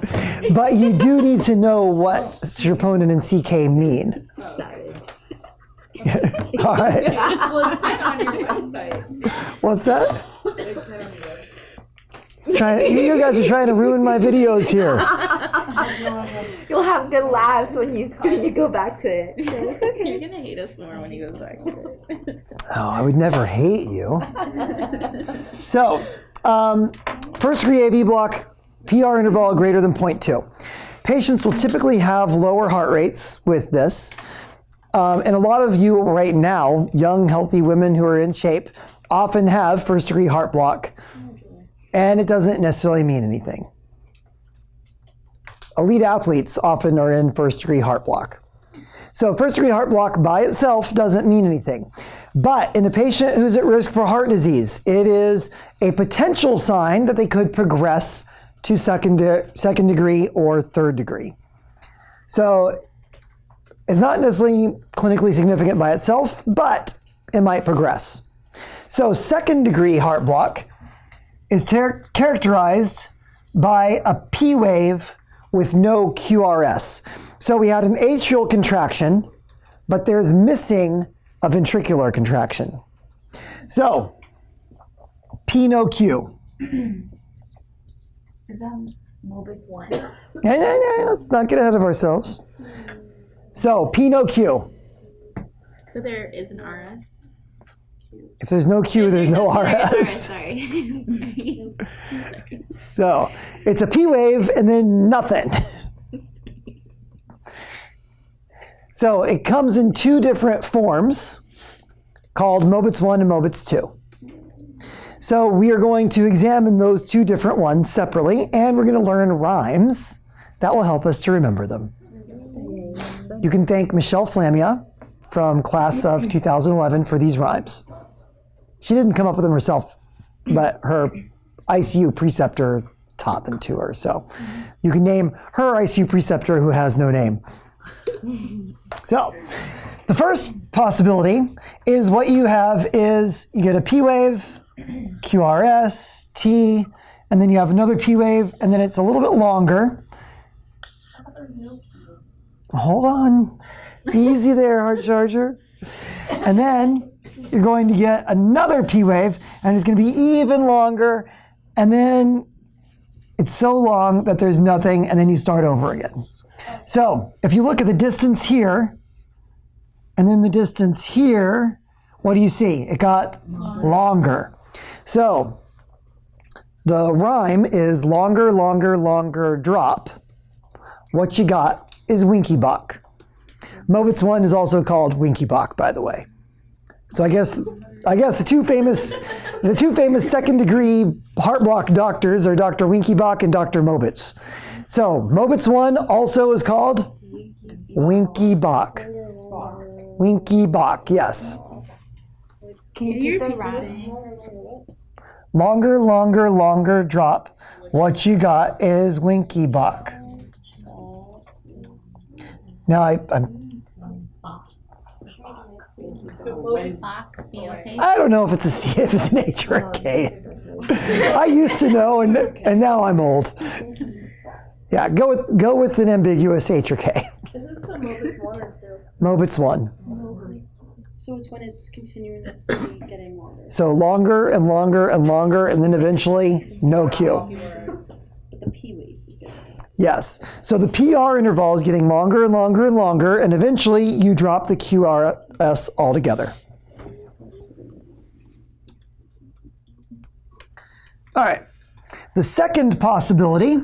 But you do need to know what troponin and CK mean. Oh, okay. All right. Well, it said on your website. What's that? It said on your website. You guys are trying to ruin my videos here. You'll have good laughs when you go back to it. So it's okay. You're gonna hate us more when he goes back to it. Oh, I would never hate you. So, first degree AV block, PR interval greater than 0.2. Patients will typically have lower heart rates with this. And a lot of you right now, young, healthy women who are in shape, often have first degree heart block. And it doesn't necessarily mean anything. Elite athletes often are in first degree heart block. So first degree heart block by itself doesn't mean anything. But in a patient who's at risk for heart disease, it is a potential sign that they could progress to second degree or third degree. So it's not necessarily clinically significant by itself, but it might progress. So second degree heart block is characterized by a P wave with no QRS. So we had an atrial contraction, but there's missing a ventricular contraction. So, P no Q. Is that Mobix 1? Let's not get ahead of ourselves. So, P no Q. But there is an RS. If there's no Q, there's no RS. Sorry. So, it's a P wave and then nothing. So, it comes in two different forms called Mobix 1 and Mobix 2. So, we are going to examine those two different ones separately, and we're going to learn rhymes that will help us to remember them. You can thank Michelle Flamia from class of 2011 for these rhymes. She didn't come up with them herself, but her ICU preceptor taught them to her. So you can name her ICU preceptor who has no name. So the first possibility is what you have is you get a P wave, QRS, T, and then you have another P wave, and then it's a little bit longer. Hold on. Easy there, heart charger. And then you're going to get another P wave, and it's going to be even longer, and then it's so long that there's nothing, and then you start over again. So if you look at the distance here, and then the distance here, what do you see? It got longer. So the rhyme is longer, longer, longer drop. What you got is Winky Bach. Mobix 1 is also called Winky Bach, by the way. So I guess the two famous second degree heart block doctors are Dr. Winky Bach and Dr. Mobix. So Mobix 1 also is called Winky Bach. Winky Bach, yes. Can you repeat the rhyme? Longer, longer, longer drop. What you got is Winky Bach. Now I don't know if it's a C, if it's an H or a K. I used to know, and now I'm old. Yeah, go with an ambiguous H or K. Is this the Mobix 1 or 2? Mobix 1. So it's when it's continuously getting longer. So longer and longer and longer, and then eventually no Q. But the P wave is getting longer. Yes. So the PR interval is getting longer and longer and longer, and eventually you drop the S altogether. All right. The second possibility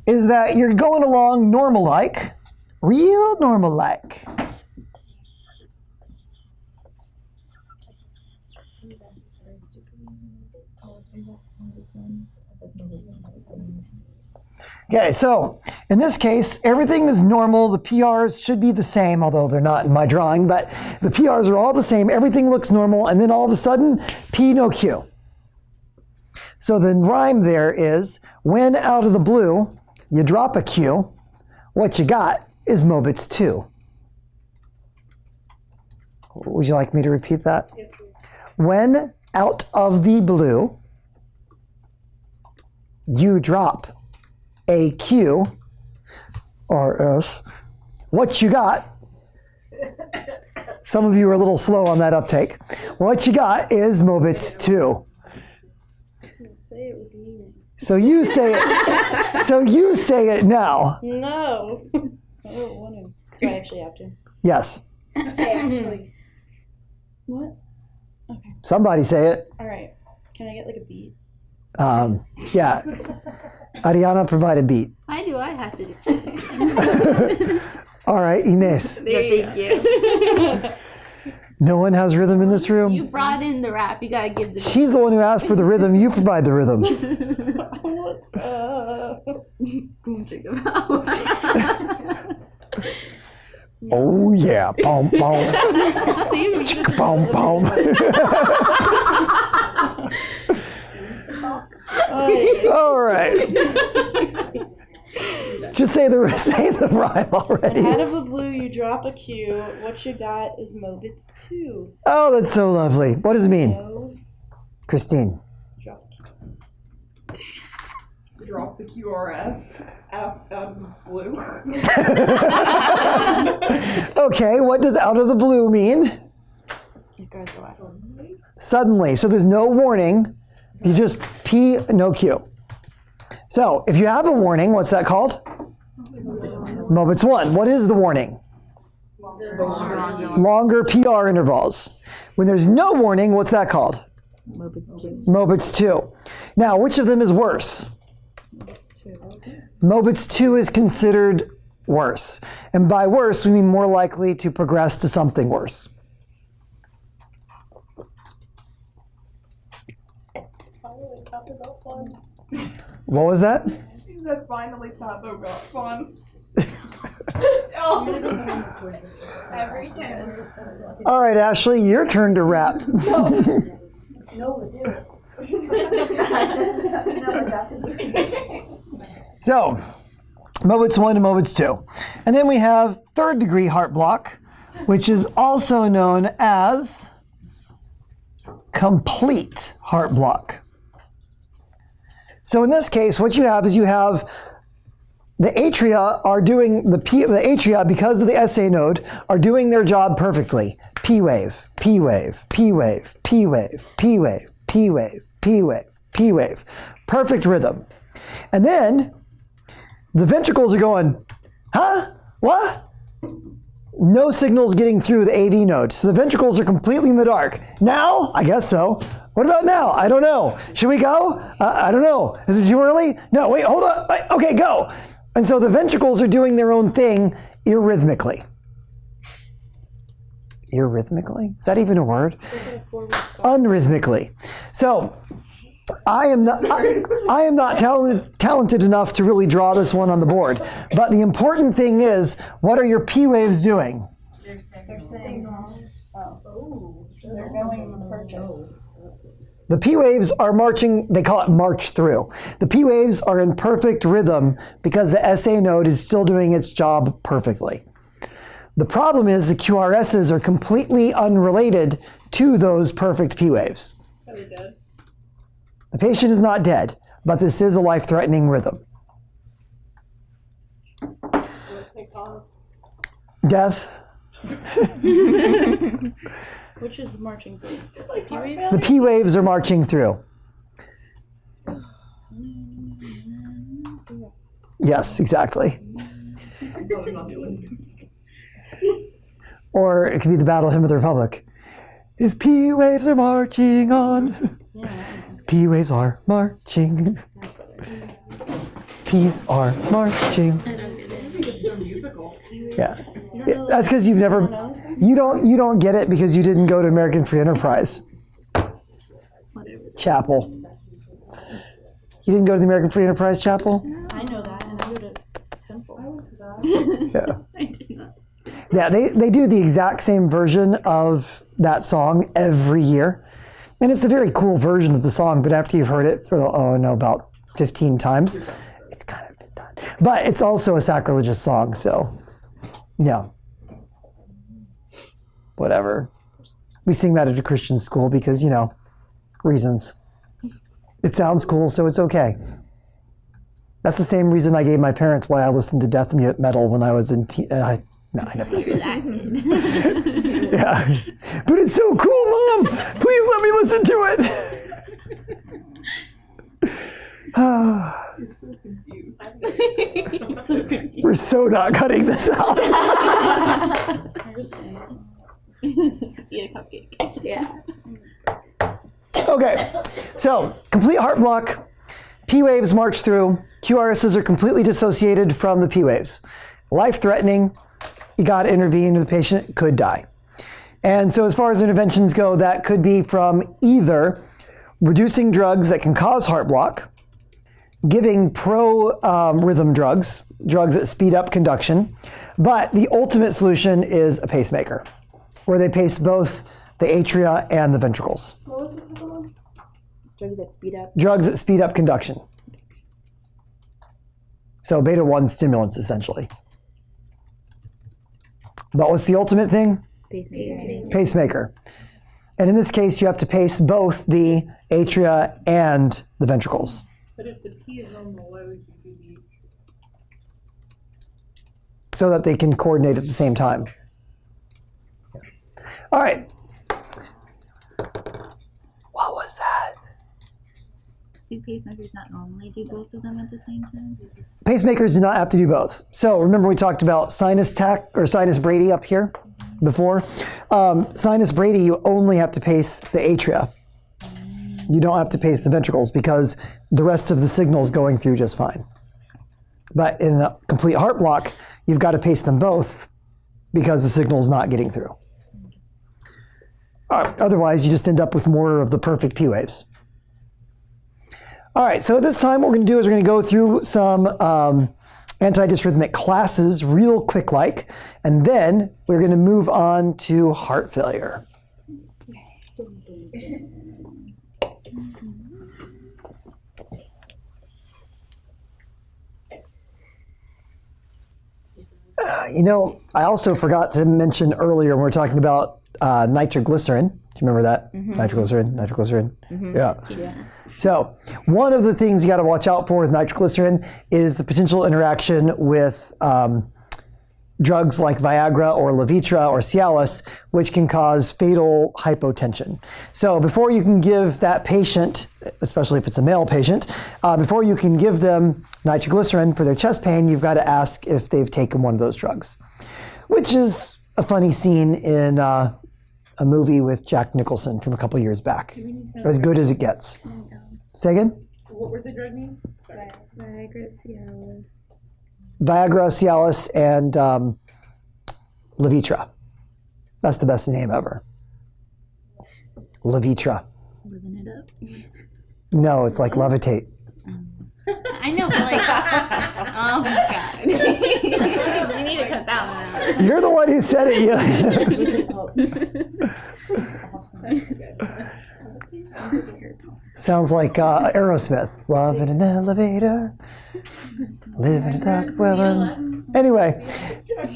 is that you're going along normal-like, real normal-like. Okay, so in this case, everything is normal. The PRs should be the same, although they're not in my drawing, but the PRs are all the same. Everything looks normal, and then all of a sudden, P, no Q. So the rhyme there is, when out of the blue, you drop a Q, what you got is Mobitz 2. Would you like me to repeat that? Yes, please. When out of the blue, you drop a Q, or S, what you got, some of you are a little slow on that uptake, what you got is Mobitz 2. Say it with meaning. So you say it, so you say it now. No. I don't want to. Do I actually have to? Yes. Hey, actually. What? Okay. Somebody say it. All right. Can I get like a beat? Yeah. Ariana provided beat. Why do I have to do it? All right, Ines. No, thank you. No one has rhythm in this room? You brought in the rap. You gotta give the. She's the one who asked for the rhythm. You provide the rhythm. Boom chicka bow. Oh, yeah. Boom, boom. Chicka, boom, boom. All right. Just say the rhyme already. Out of the blue, you drop a Q. What you got is Mobitz 2. Oh, that's so lovely. What does it mean? So, Christine. drop a Q. Drop the QRS out of the blue. Okay, what does out of the blue mean? Suddenly. So there's no warning. You just P, no Q. So if you have a warning, what's that called? Mobitz 1. What is the warning? Longer PR intervals. When there's no warning, what's that called? Mobitz 2. Now, which of them is worse? Mobitz 2 is considered worse. And by worse, we mean more likely to progress to something worse. What was that? He said, finally, Patho got fun. Every time. All right, Ashley, your turn to rap. So, Mobitz 1 to Mobitz 2. And then we have third degree heart block, which is also known as complete heart block. So in this case, what you have is you have the atria are doing, the atria, because of the SA node, are doing their job perfectly. P wave, P wave, P wave, P wave, P wave, P wave, P wave, P wave. Perfect rhythm. And then the ventricles are going, huh? What? No signals getting through the AV node. So the ventricles are completely in the dark. Now? I guess so. What about now? I don't know. Should we go? I don't know. Is it too early? No, wait, hold on. Okay, go. And so the ventricles are doing their own thing eurythmically. Eurythmically? Is that even a word? Unrhythmically. So I am not talented enough to really draw this one on the board. But the important thing is, what are your P waves doing? They're saying, they're going perfect. The P waves are marching, they call it march through. The P waves are in perfect rhythm because the SA node is still doing its job perfectly. The problem is the QRSs are completely unrelated to those perfect P waves. Are they dead? The patient is not dead, but this is a life-threatening rhythm. What they cause? Death. Which is the marching through? The P waves are marching through. Yes, exactly. Or it could be the Battle Hymn of the Republic. His P waves are marching on. P waves are marching. P's are marching. It's so musical. Yeah. That's because you don't get it because you didn't go to American Free Enterprise Chapel. You didn't go to the American Free Enterprise Chapel? I know that, and I go to temple. I went to that. Yeah. I did not. Yeah, they do the exact same version of that song every year. And it's a very cool version of the song, but after you've heard it for, about 15 times, it's kind of been done. But it's also a sacrilegious song, so, whatever. We sing that at a Christian school because, reasons. It sounds cool, so it's okay. That's the same reason I gave my parents why I listened to death metal when I was in no, I never You're that kid. Yeah. But it's so cool, Mom! Please let me listen to it! We're so not cutting this out. Eat a cupcake. Yeah. Okay, so complete heart block, P waves march through, QRSs are completely dissociated from the P waves. Life-threatening, you got to intervene or the patient could die. And so as far as interventions go, that could be from either reducing drugs that can cause heart block, giving pro-rhythm drugs that speed up conduction, but the ultimate solution is a pacemaker, where they pace both the atria and the ventricles. What was the second one? Drugs that speed up. Drugs that speed up conduction. So beta-1 stimulants, essentially. But what's the ultimate thing? Pacemaker. Pacemaker. And in this case, you have to pace both the atria and the ventricles. But if the P is normal, why would you do the So that they can coordinate at the same time. All right. What was that? Do pacemakers not normally do both of them at the same time? Pacemakers do not have to do both. So remember we talked about sinus Brady up here before? Sinus Brady, you only have to pace the atria. You don't have to pace the ventricles because the rest of the signal is going through just fine. But in a complete heart block, you've got to pace them both because the signal is not getting through. Otherwise, you just end up with more of the perfect P waves. All right, so at this time, what we're going to do is we're going to go through some antidysrhythmic classes real quick like, and then we're going to move on to heart failure. I also forgot to mention earlier when we were talking about nitroglycerin. Do you remember that? Mm-hmm. Nitroglycerin. Mm-hmm. Yeah. So one of the things you got to watch out for with nitroglycerin is the potential interaction with drugs like Viagra or Levitra or Cialis, which can cause fatal hypotension. So before you can give that patient, especially if it's a male patient, before you can give them nitroglycerin for their chest pain, you've got to ask if they've taken one of those drugs, which is a funny scene in a movie with Jack Nicholson from a couple years back. As good as it gets. Say again? What were the drug names? Sorry. Viagra, Cialis. Viagra, Cialis, and Levitra. That's the best name ever. Levitra. Living it up. No, it's like levitate. I know, but like, oh my god. You need to cut that one out. You're the one who said it. Sounds like Aerosmith. Love in an elevator, living it up well. Anyway,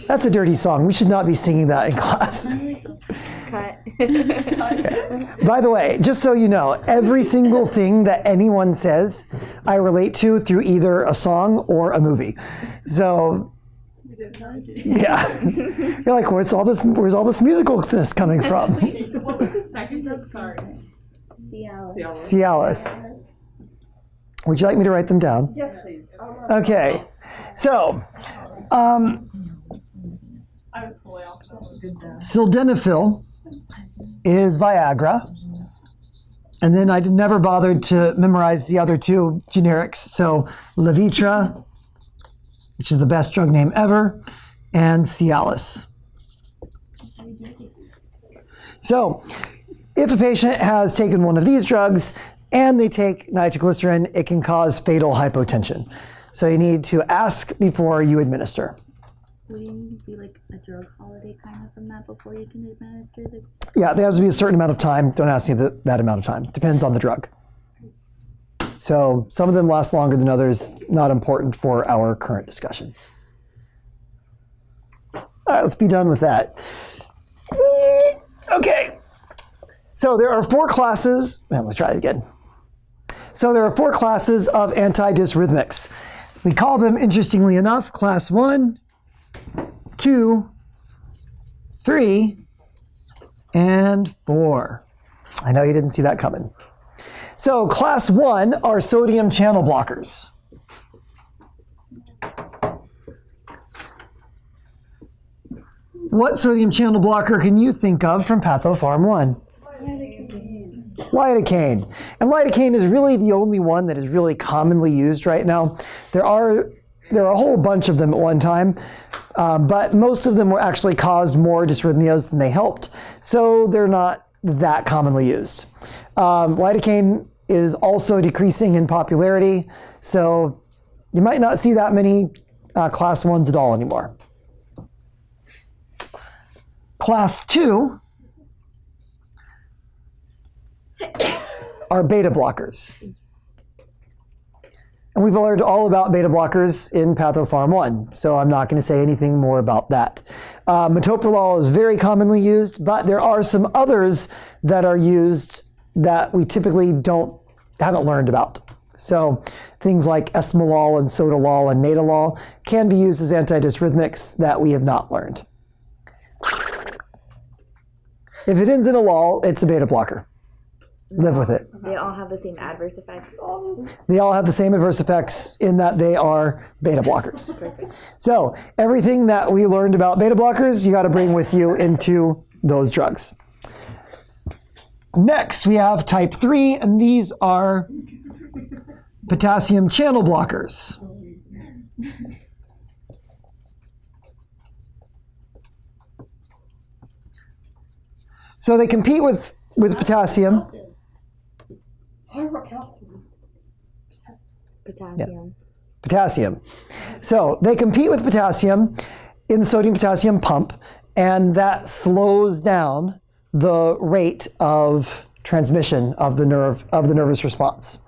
that's a dirty song. We should not be singing that in class. Cut. By the way, just so you know, every single thing that anyone says, I relate to through either a song or a movie. So, yeah, you're like, where's all this musicalness coming from? What was the second drug? Sorry. Cialis. Would you like me to write them down? Yes, please. Okay, so I was way off. Sildenafil is Viagra. And then I never bothered to memorize the other two generics. So Levitra, which is the best drug name ever, and Cialis. So if a patient has taken one of these drugs and they take nitroglycerin, it can cause fatal hypotension. So you need to ask before you administer. Would you need to do like a drug holiday kind of from that before you can administer the? Yeah, there has to be a certain amount of time. Don't ask me that amount of time. Depends on the drug. So some of them last longer than others. Not important for our current discussion. All right, let's be done with that. Okay. So there are 4 classes. Let's try it again. So there are 4 classes of antidysrhythmics. We call them, interestingly enough, class 1, 2, 3, and 4. I know you didn't see that coming. So class 1 are sodium channel blockers. What sodium channel blocker can you think of from Pathopharm 1? Lidocaine. And lidocaine is really the only one that is really commonly used right now. There are a whole bunch of them at one time, but most of them were actually caused more dysrhythmias than they helped. So they're not that commonly used. Lidocaine is also decreasing in popularity, so you might not see that many class 1s at all anymore. Class 2 are beta blockers. And we've learned all about beta blockers in Pathopharm 1, so I'm not going to say anything more about that. Metoprolol is very commonly used, but there are some others that are used that we typically haven't learned about. So things like esmolol and sotalol and nadolol can be used as antidysrhythmics that we have not learned. If it ends in a lol, it's a beta blocker. Live with it. They all have the same adverse effects. They all have the same adverse effects in that they are beta blockers. Perfect. So everything that we learned about beta blockers, you got to bring with you into those drugs. Next, we have type 3, and these are potassium channel blockers. So they compete with potassium. Potassium. Yeah. Potassium. So they compete with potassium in the sodium-potassium pump, and that slows down the rate of transmission of the nervous response.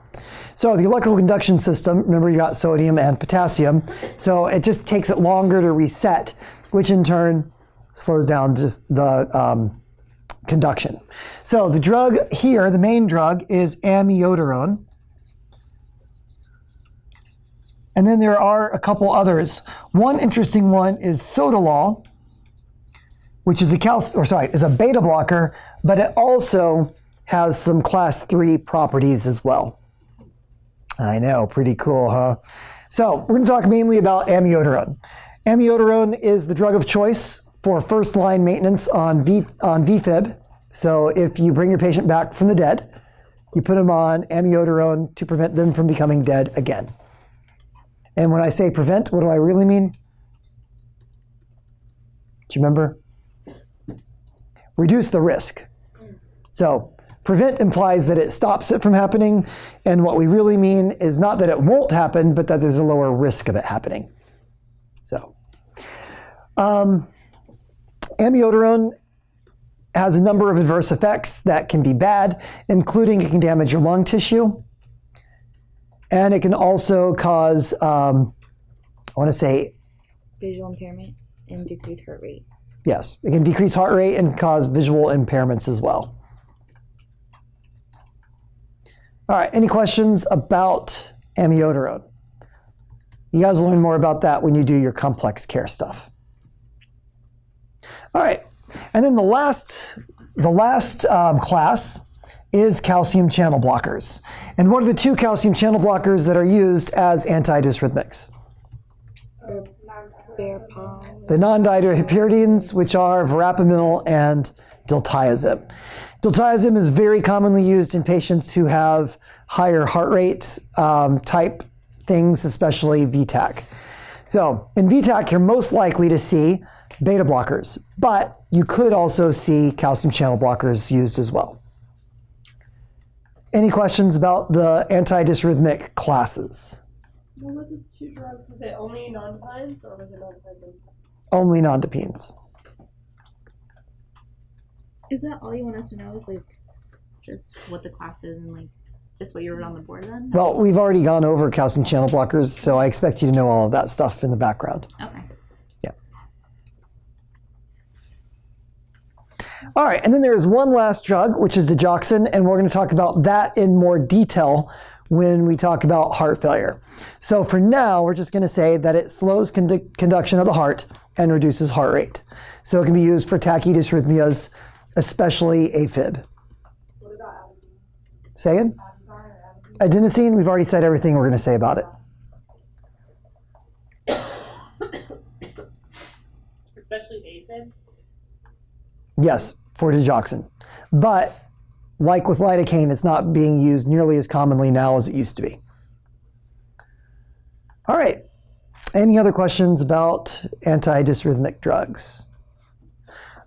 So the electrical conduction system, remember you got sodium and potassium, so it just takes it longer to reset, which in turn slows down just the conduction. So the drug here, the main drug, is amiodarone. And then there are a couple others. One interesting one is sotalol, which is a beta blocker, but it also has some class 3 properties as well. I know, pretty cool, huh? So we're going to talk mainly about amiodarone. Amiodarone is the drug of choice for first-line maintenance on Vfib. So if you bring your patient back from the dead, you put them on amiodarone to prevent them from becoming dead again. And when I say prevent, what do I really mean? Do you remember? Reduce the risk. So prevent implies that it stops it from happening, and what we really mean is not that it won't happen, but that there's a lower risk of it happening. So amiodarone has a number of adverse effects that can be bad, including it can damage your lung tissue. And it can also cause, Visual impairment and decreased heart rate. Yes, it can decrease heart rate and cause visual impairments as well. All right, any questions about amiodarone? You guys will learn more about that when you do your complex care stuff. All right, and then the last class is calcium channel blockers. And what are the 2 calcium channel blockers that are used as antidysrhythmics? The non-dihydrohyperidians, which are verapamil and diltiazem. Diltiazem is very commonly used in patients who have higher heart rate type things, especially VTAC. So in VTAC, you're most likely to see beta blockers, but you could also see calcium channel blockers used as well. Any questions about the antidysrhythmic classes? What were the two drugs? Was it only nondipines or was it nondipines and Only nondipines. Is that all you want us to know? Is like just what the class is and like just what you wrote on the board then? Well, we've already gone over calcium channel blockers, so I expect you to know all of that stuff in the background. Okay. Yeah. All right, and then there's one last drug, which is digoxin, and we're going to talk about that in more detail when we talk about heart failure. So for now, we're just going to say that it slows conduction of the heart and reduces heart rate. So it can be used for tachydysrhythmias, especially AFib. what about adenosine? Say again? Adenosine or adenosine? Adenosine, we've already said everything we're going to say about it. Especially AFib. Yes, for digoxin. But like with lidocaine, it's not being used nearly as commonly now as it used to be. All right. Any other questions about antidysrhythmic drugs?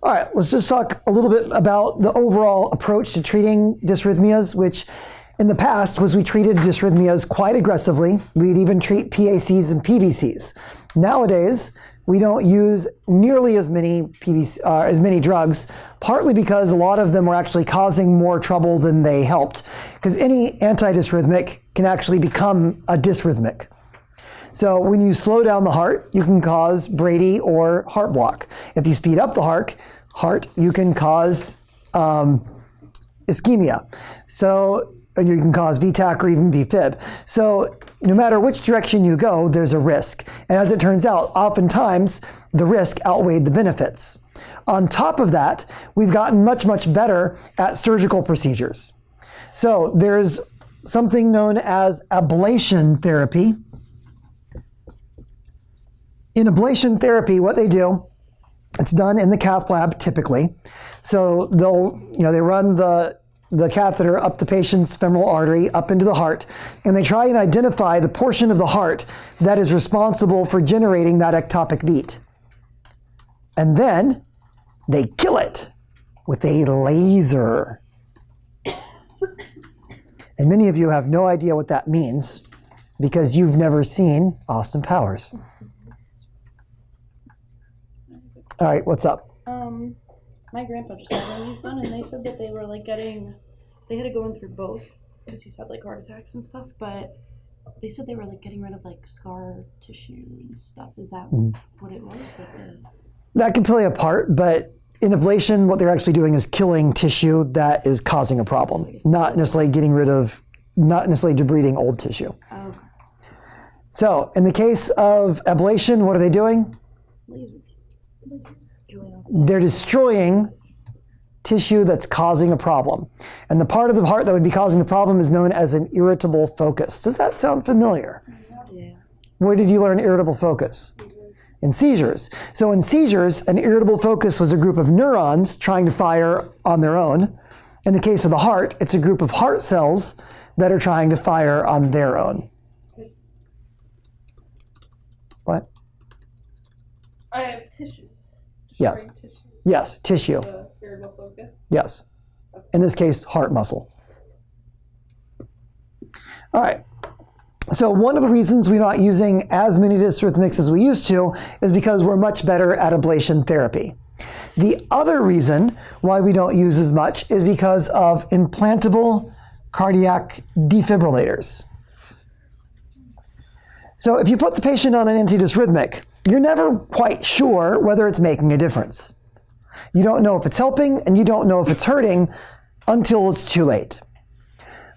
All right, let's just talk a little bit about the overall approach to treating dysrhythmias, which in the past was we treated dysrhythmias quite aggressively. We'd even treat PACs and PVCs. Nowadays, we don't use nearly as many drugs, partly because a lot of them were actually causing more trouble than they helped. Because any antidysrhythmic can actually become a dysrhythmic. So when you slow down the heart, you can cause Brady or heart block. If you speed up the heart, you can cause ischemia. And you can cause VTAC or even Vfib. So no matter which direction you go, there's a risk. And as it turns out, oftentimes the risk outweighed the benefits. On top of that, we've gotten much, much better at surgical procedures. So there's something known as ablation therapy. In ablation therapy, what they do, it's done in the cath lab typically. So they run the catheter up the patient's femoral artery, up into the heart, and they try and identify the portion of the heart that is responsible for generating that ectopic beat. And then they kill it with a laser. And many of you have no idea what that means because you've never seen Austin Powers. All right, what's up? My grandpa just had one of these done, and they said that they were like they had to go in through both because he's had like heart attacks and stuff, but they said they were like getting rid of like scar tissue and stuff. Is that what it was? That can play a part, but in ablation, what they're actually doing is killing tissue that is causing a problem, not necessarily debriding old tissue. Oh, okay. So in the case of ablation, what are they doing? They're destroying tissue that's causing a problem. And the part of the heart that would be causing the problem is known as an irritable focus. Does that sound familiar? Yeah. Where did you learn irritable focus? In seizures. So in seizures, an irritable focus was a group of neurons trying to fire on their own. In the case of the heart, it's a group of heart cells that are trying to fire on their own. What? I have tissues. Yes. Tissues. Yes, tissue. The irritable focus. Yes. In this case, heart muscle. All right. So one of the reasons we're not using as many dysrhythmics as we used to is because we're much better at ablation therapy. The other reason why we don't use as much is because of implantable cardiac defibrillators. So if you put the patient on an antidysrhythmic, you're never quite sure whether it's making a difference. You don't know if it's helping and you don't know if it's hurting until it's too late.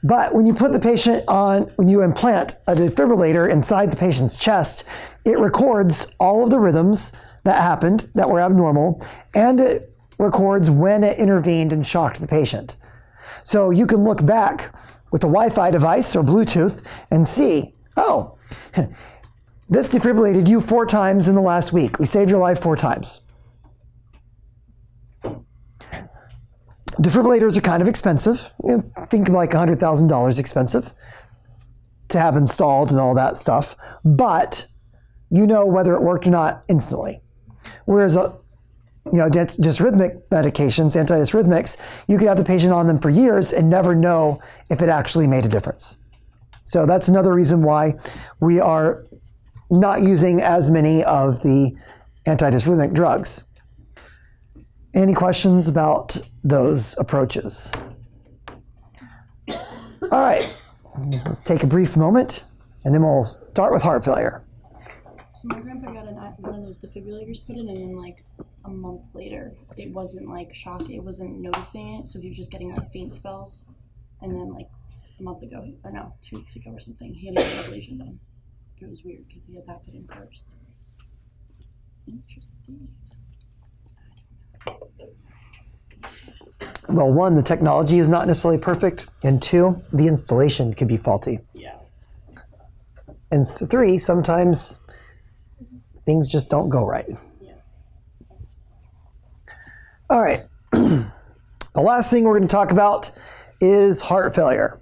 But when you put the patient on, when you implant a defibrillator inside the patient's chest, it records all of the rhythms that happened that were abnormal, and it records when it intervened and shocked the patient. So you can look back with a Wi-Fi device or Bluetooth and see, oh, This defibrillated you 4 times in the last week. We saved your life 4 times. Defibrillators are kind of expensive. Think of like $100,000 expensive to have installed and all that stuff. But you know whether it worked or not instantly. Whereas, dysrhythmic medications, antidysrhythmics, you could have the patient on them for years and never know if it actually made a difference. So that's another reason why we are not using as many of the antidysrhythmic drugs. Any questions about those approaches? All right, let's take a brief moment and then we'll start with heart failure. So my grandpa got one of those defibrillators put in, and then like a month later, it wasn't like shock, it wasn't noticing it, so he was just getting like faint spells. And then like a month ago, or no, 2 weeks ago or something, he had an ablation done. It was weird because he had that put in first. Interesting. Well, 1, the technology is not necessarily perfect, and 2, the installation could be faulty. Yeah. And 3, sometimes things just don't go right. Yeah. All right. The last thing we're going to talk about is heart failure.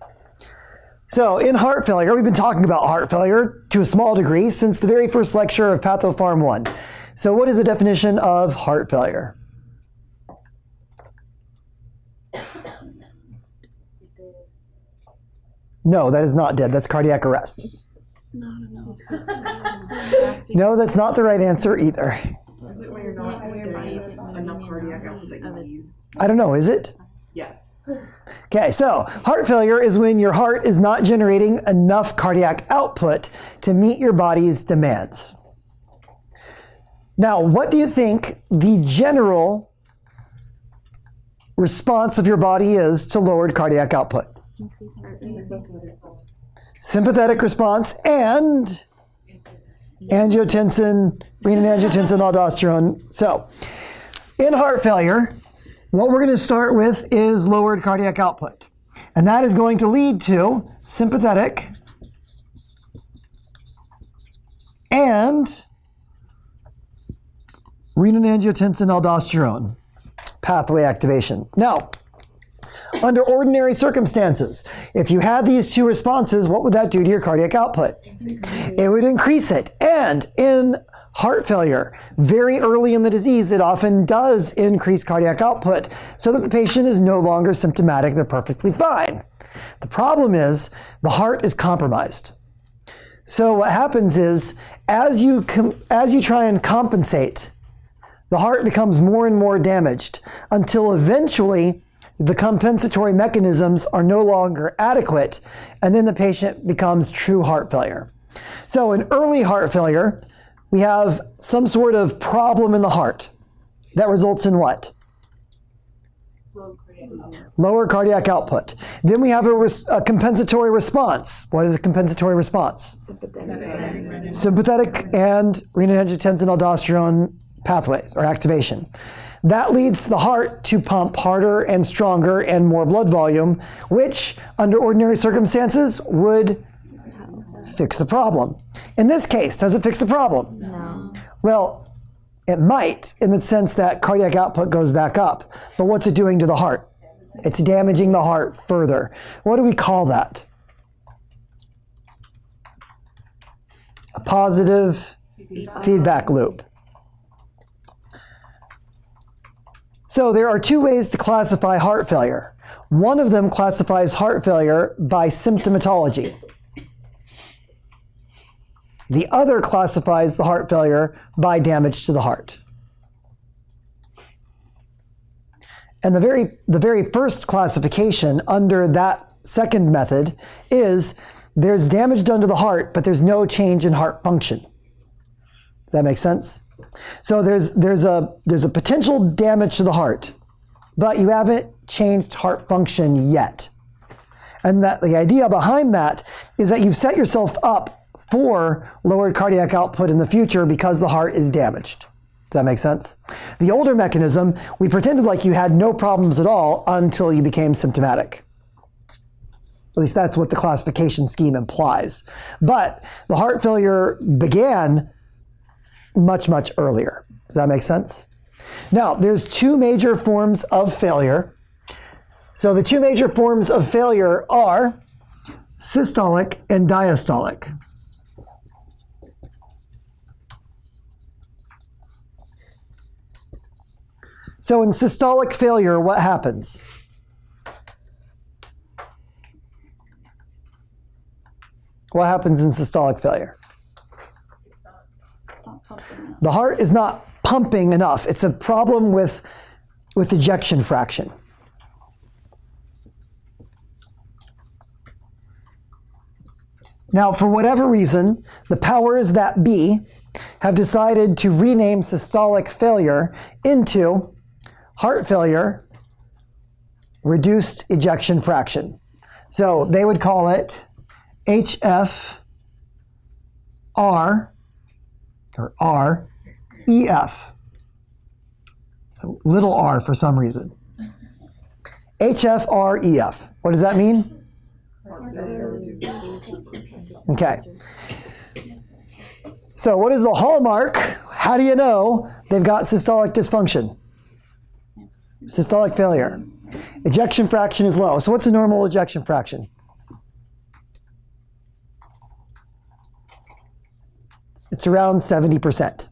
So in heart failure, we've been talking about heart failure to a small degree since the very first lecture of Pathopharm 1. So what is the definition of heart failure? No, that is not dead. That's cardiac arrest. No. No, that's not the right answer either. Is it when you're not getting enough cardiac output that you need? I don't know, is it? Yes. Okay, so heart failure is when your heart is not generating enough cardiac output to meet your body's demands. Now, what do you think the general response of your body is to lowered cardiac output? Sympathetic response and angiotensin, renin-angiotensin, aldosterone. So, in heart failure, what we're going to start with is lowered cardiac output. And that is going to lead to sympathetic and renin-angiotensin aldosterone pathway activation. Now, under ordinary circumstances, if you had these 2 responses, what would that do to your cardiac output? It would increase it. And in heart failure, very early in the disease, it often does increase cardiac output so that the patient is no longer symptomatic, they're perfectly fine. The problem is the heart is compromised. So what happens is, as you try and compensate, the heart becomes more and more damaged until eventually the compensatory mechanisms are no longer adequate, and then the patient becomes true heart failure. So in early heart failure, we have some sort of problem in the heart that results in what? Lower cardiac output. Then we have a compensatory response. What is a compensatory response? Sympathetic and renin-angiotensin aldosterone pathways or activation. That leads the heart to pump harder and stronger and more blood volume, which under ordinary circumstances would fix the problem. In this case, does it fix the problem? No. Well, it might, in the sense that cardiac output goes back up. But what's it doing to the heart? It's damaging the heart further. What do we call that? A positive feedback loop. So there are 2 ways to classify heart failure. One of them classifies heart failure by symptomatology. The other classifies the heart failure by damage to the heart. And the very first classification under that second method is there's damage done to the heart, but there's no change in heart function. Does that make sense? So there's a potential damage to the heart, but you haven't changed heart function yet. And that the idea behind that is that you've set yourself up for lowered cardiac output in the future because the heart is damaged. Does that make sense? The older mechanism, we pretended like you had no problems at all until you became symptomatic. At least that's what the classification scheme implies. But the heart failure began much, much earlier. Does that make sense? Now, there's two major forms of failure. So the two major forms of failure are systolic and diastolic. So in systolic failure, what happens? What happens in systolic failure? It's not pumping. The heart is not pumping enough. It's a problem with ejection fraction. Now, for whatever reason, the powers that be have decided to rename systolic failure into heart failure, reduced ejection fraction. So they would call it HFR, or REF. So little r for some reason. HFREF. What does that mean? Okay. So what is the hallmark? How do you know they've got systolic dysfunction? Systolic failure. Ejection fraction is low. So what's a normal ejection fraction? It's around 70%.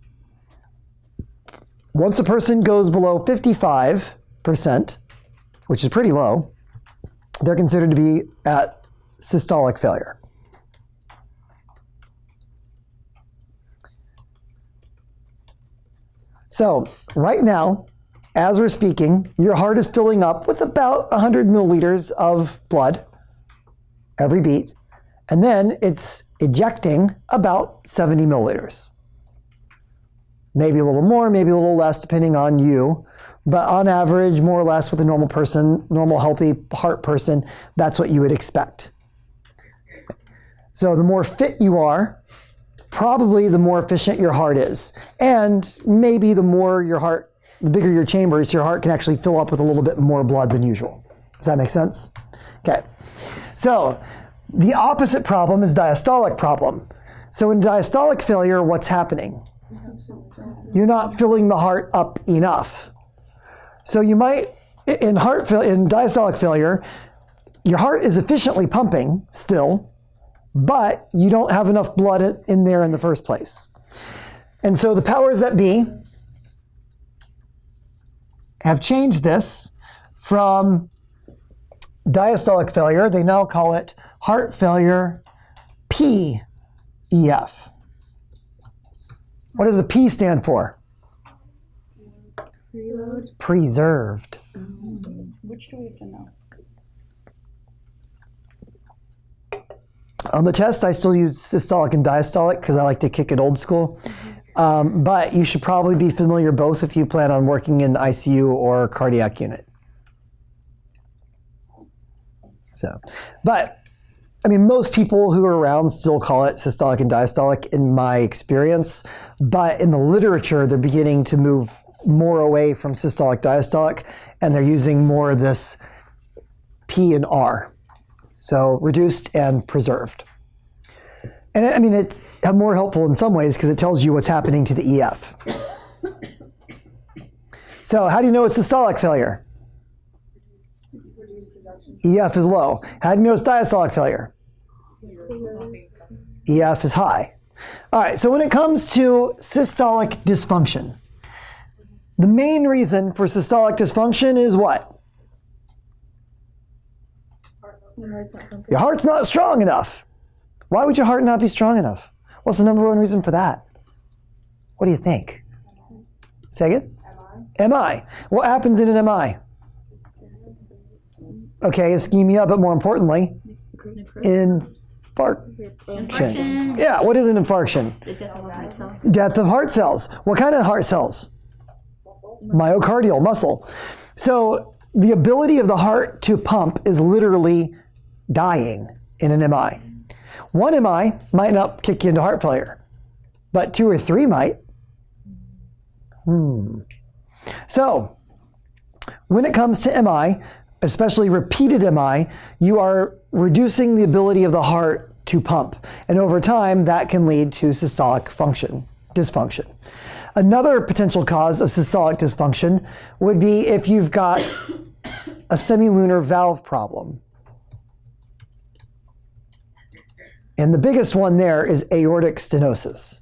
Once a person goes below 55%, which is pretty low, they're considered to be at systolic failure. So right now, as we're speaking, your heart is filling up with about 100 milliliters of blood every beat, and then it's ejecting about 70 milliliters. Maybe a little more, maybe a little less, depending on you. But on average, more or less with a normal person, normal healthy heart person, that's what you would expect. So the more fit you are, probably the more efficient your heart is. And maybe the bigger your chambers, your heart can actually fill up with a little bit more blood than usual. Does that make sense? Okay. So the opposite problem is diastolic problem. So in diastolic failure, what's happening? You're not filling the heart up enough. So you might, in diastolic failure, your heart is efficiently pumping still, but you don't have enough blood in there in the first place. And so the powers that be have changed this from diastolic failure. They now call it heart failure PEF. What does the P stand for? Preload. Preserved. Which do we have to know? On the test, I still use systolic and diastolic because I like to kick it old school. But you should probably be familiar both if you plan on working in ICU or cardiac unit. So, but I mean, most people who are around still call it systolic and diastolic in my experience. But in the literature, they're beginning to move more away from systolic diastolic, and they're using more of this P and R. So reduced and preserved. And I mean, it's more helpful in some ways because it tells you what's happening to the EF. So how do you know it's systolic failure? EF is low. How do you know it's diastolic failure? EF is high. All right, so when it comes to systolic dysfunction, the main reason for systolic dysfunction is what? Your heart's not strong enough. Why would your heart not be strong enough? What's the number one reason for that? What do you think? Say it? MI. What happens in an MI? Okay, ischemia, but more importantly, infarction. Yeah, what is an infarction? The death of a heart cell. Death of heart cells. What kind of heart cells? Myocardial, muscle. So the ability of the heart to pump is literally dying in an MI. One MI might not kick you into heart failure, but 2 or 3 might. So when it comes to MI, especially repeated MI, you are reducing the ability of the heart to pump. And over time, that can lead to systolic dysfunction. Another potential cause of systolic dysfunction would be if you've got a semilunar valve problem. And the biggest one there is aortic stenosis.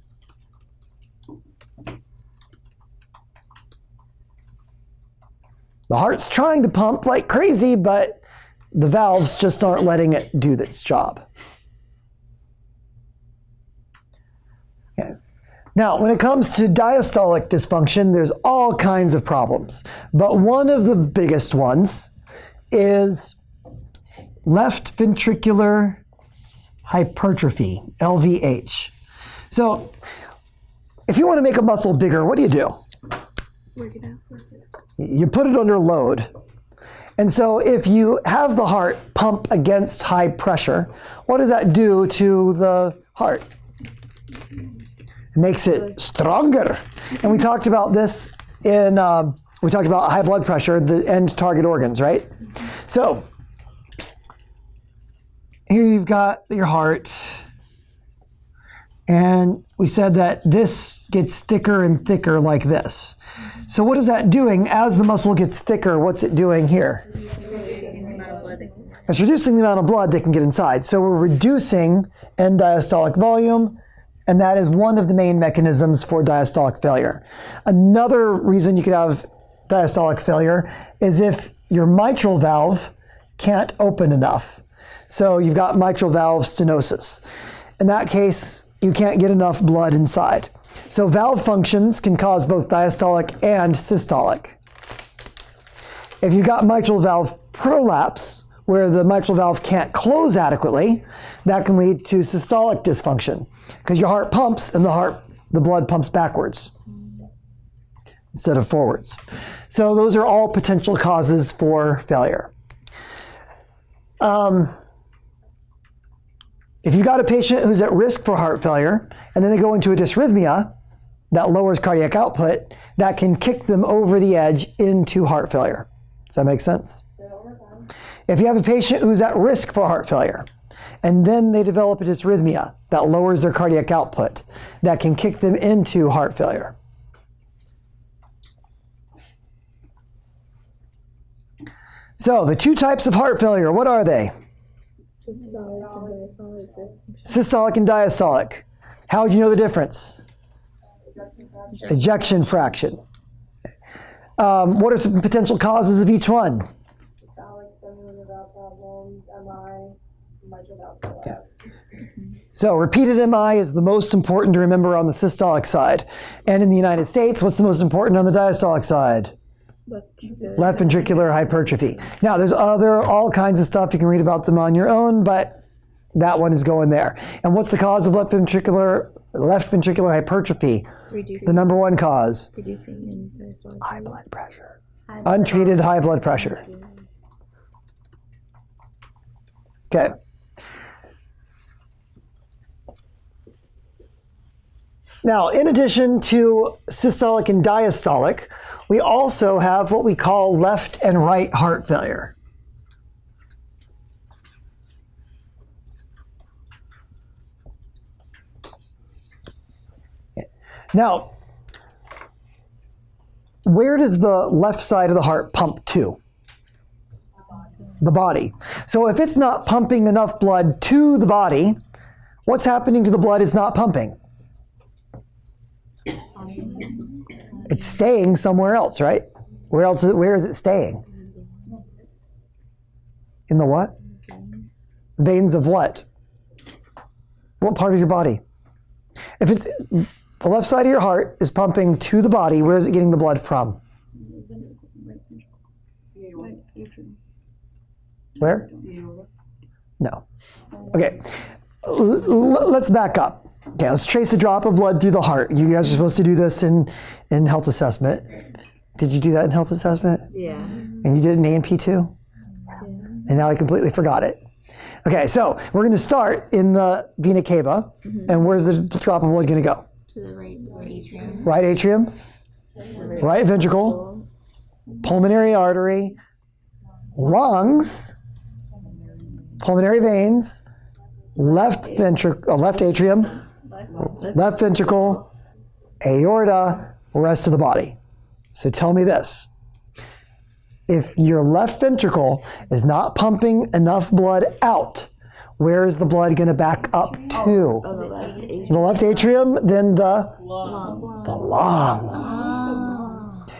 The heart's trying to pump like crazy, but the valves just aren't letting it do its job. Okay. Now, when it comes to diastolic dysfunction, there's all kinds of problems. But one of the biggest ones is left ventricular hypertrophy, LVH. So, if you want to make a muscle bigger, what do? Work it out. You put it under load. And so if you have the heart pump against high pressure, what does that do to the heart? It makes it stronger. And we talked about this in, we talked about high blood pressure, the end target organs, right? So here you've got your heart. And we said that this gets thicker and thicker like this. So what is that doing? As the muscle gets thicker, what's it doing here? It's reducing the amount of blood that can get inside. So we're reducing end diastolic volume, and that is one of the main mechanisms for diastolic failure. Another reason you could have diastolic failure is if your mitral valve can't open enough. So you've got mitral valve stenosis. In that case, you can't get enough blood inside. So valve functions can cause both diastolic and systolic. If you've got mitral valve prolapse, where the mitral valve can't close adequately, that can lead to systolic dysfunction because your heart pumps and the blood pumps backwards instead of forwards. So those are all potential causes for failure. If you've got a patient who's at risk for heart failure, and then they go into a dysrhythmia that lowers cardiac output, that can kick them over the edge into heart failure. Does that make sense? If you have a patient who's at risk for heart failure, and then they develop a dysrhythmia that lowers their cardiac output, that can kick them into heart failure. So the two types of heart failure, what are they? Systolic and diastolic. How would you know the difference? Ejection fraction. What are some potential causes of each one? Systolic, semilunar valve problems, MI, mitral valve prolapse. So repeated MI is the most important to remember on the systolic side. And in the United States, what's the most important on the diastolic side? Left ventricular hypertrophy. Now, there's all kinds of stuff. You can read about them on your own, but that one is going there. And what's the cause of left ventricular hypertrophy? The number one cause? High blood pressure. Untreated high blood pressure. Okay. Now, in addition to systolic and diastolic, we also have what we call left and right heart failure. Now, where does the left side of the heart pump to? The body. So if it's not pumping enough blood to the body, what's happening to the blood is not pumping? It's staying somewhere else, right? Where is it staying? In the what? Veins of what? What part of your body? If it's the left side of your heart is pumping to the body, where is it getting the blood from? Where? No. Okay. Let's back up. Okay, let's trace a drop of blood through the heart. You guys are supposed to do this in health assessment. Did you do that in health assessment? Yeah. And you did it in A&P too? Yeah. And now I completely forgot it. Okay, so we're going to start in the vena cava. Mm-hmm. And where's the drop of blood going to go? To the right atrium. Right atrium? Right ventricle? Pulmonary artery? lungs, pulmonary veins, left atrium, left ventricle, aorta, rest of the body. So tell me this. If your left ventricle is not pumping enough blood out, where is the blood going to back up to? The left atrium, then the lungs.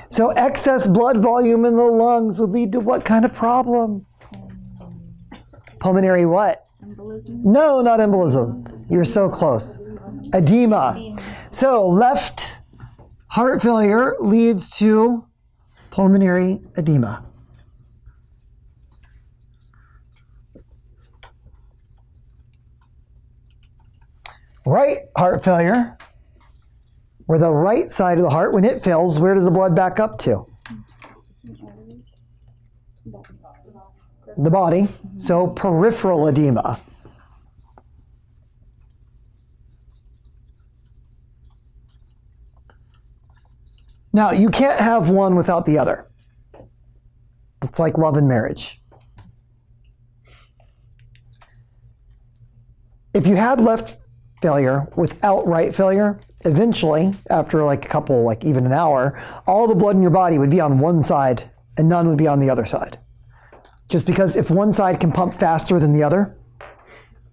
So excess blood volume in the lungs would lead to what kind of problem? Pulmonary what? Embolism? No, not embolism. You're so close. Edema. So left heart failure leads to pulmonary edema. Right heart failure, where the right side of the heart, when it fails, where does the blood back up to? The body. So peripheral edema. Now, you can't have one without the other. It's like love and marriage. If you had left failure without right failure, eventually, after like a couple, like even an hour, all the blood in your body would be on one side and none would be on the other side. Just because if one side can pump faster than the other,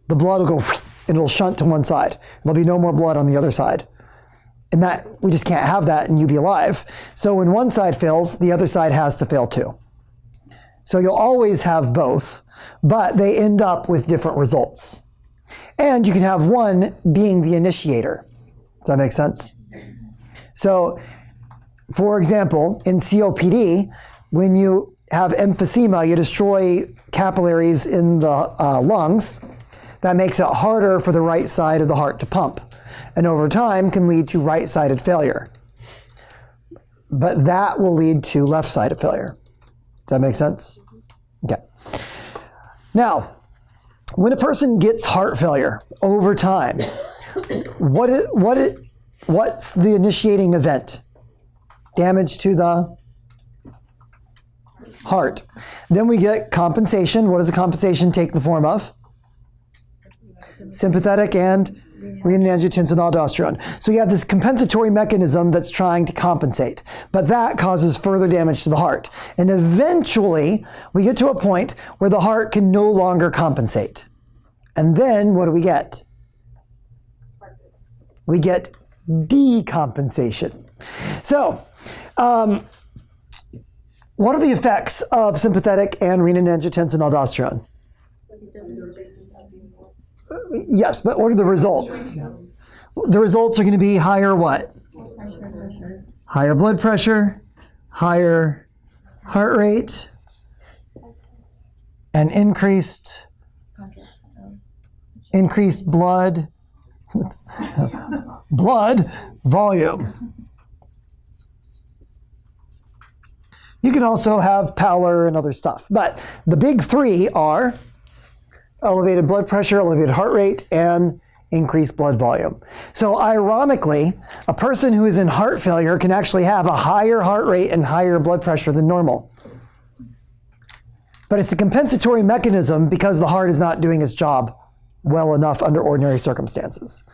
the blood will go and it'll shunt to one side. There'll be no more blood on the other side. And that, we just can't have that and you be alive. So when one side fails, the other side has to fail too. So you'll always have both, but they end up with different results. And you can have one being the initiator. Does that make sense? So, for example, in COPD, when you have emphysema, you destroy capillaries in the lungs. That makes it harder for the right side of the heart to pump. And over time can lead to right-sided failure. But that will lead to left-sided failure. Does that make sense? Okay. Now, when a person gets heart failure over time, what's the initiating event? Damage to the heart. Then we get compensation. What does the compensation take the form of? Sympathetic and renin-angiotensin-aldosterone. So you have this compensatory mechanism that's trying to compensate, but that causes further damage to the heart. And eventually, we get to a point where the heart can no longer compensate. And then what do we get? We get decompensation. So, what are the effects of sympathetic and renin-angiotensin-aldosterone? Yes, but what are the results? The results are going to be higher what? Higher blood pressure, higher heart rate, and increased blood volume. You can also have pallor and other stuff, but the big three are elevated blood pressure, elevated heart rate, and increased blood volume. So ironically, a person who is in heart failure can actually have a higher heart rate and higher blood pressure than normal. But it's a compensatory mechanism because the heart is not doing its job well enough under ordinary circumstances.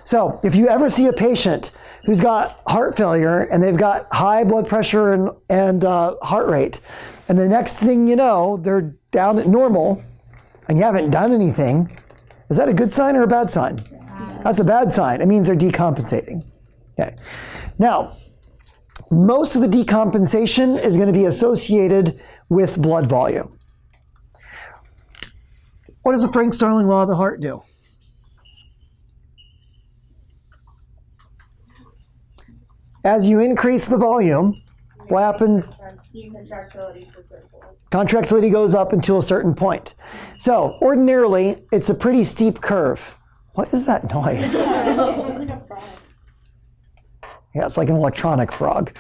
So if you ever see a patient who's got heart failure and they've got high blood pressure and heart rate, and the next thing you know, they're down at normal, and you haven't done anything, is that a good sign or a bad sign? That's a bad sign. It means they're decompensating. Okay. Now, most of the decompensation is going to be associated with blood volume. What does the Frank Starling law of the heart do? As you increase the volume, what happens? Contractility goes up until a certain point. So ordinarily, it's a pretty steep curve. What is that noise? Yeah, it's like an electronic frog.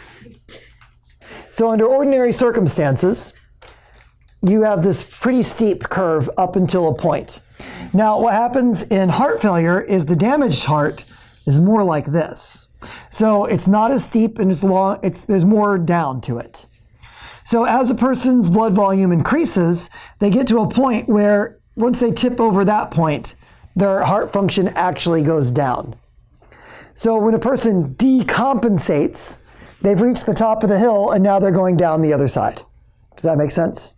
So under ordinary circumstances, you have this pretty steep curve up until a point. Now, what happens in heart failure is the damaged heart is more like this. So it's not as steep and as long, there's more down to it. So as a person's blood volume increases, they get to a point where once they tip over that point, their heart function actually goes down. So when a person decompensates, they've reached the top of the hill and now they're going down the other side. Does that make sense?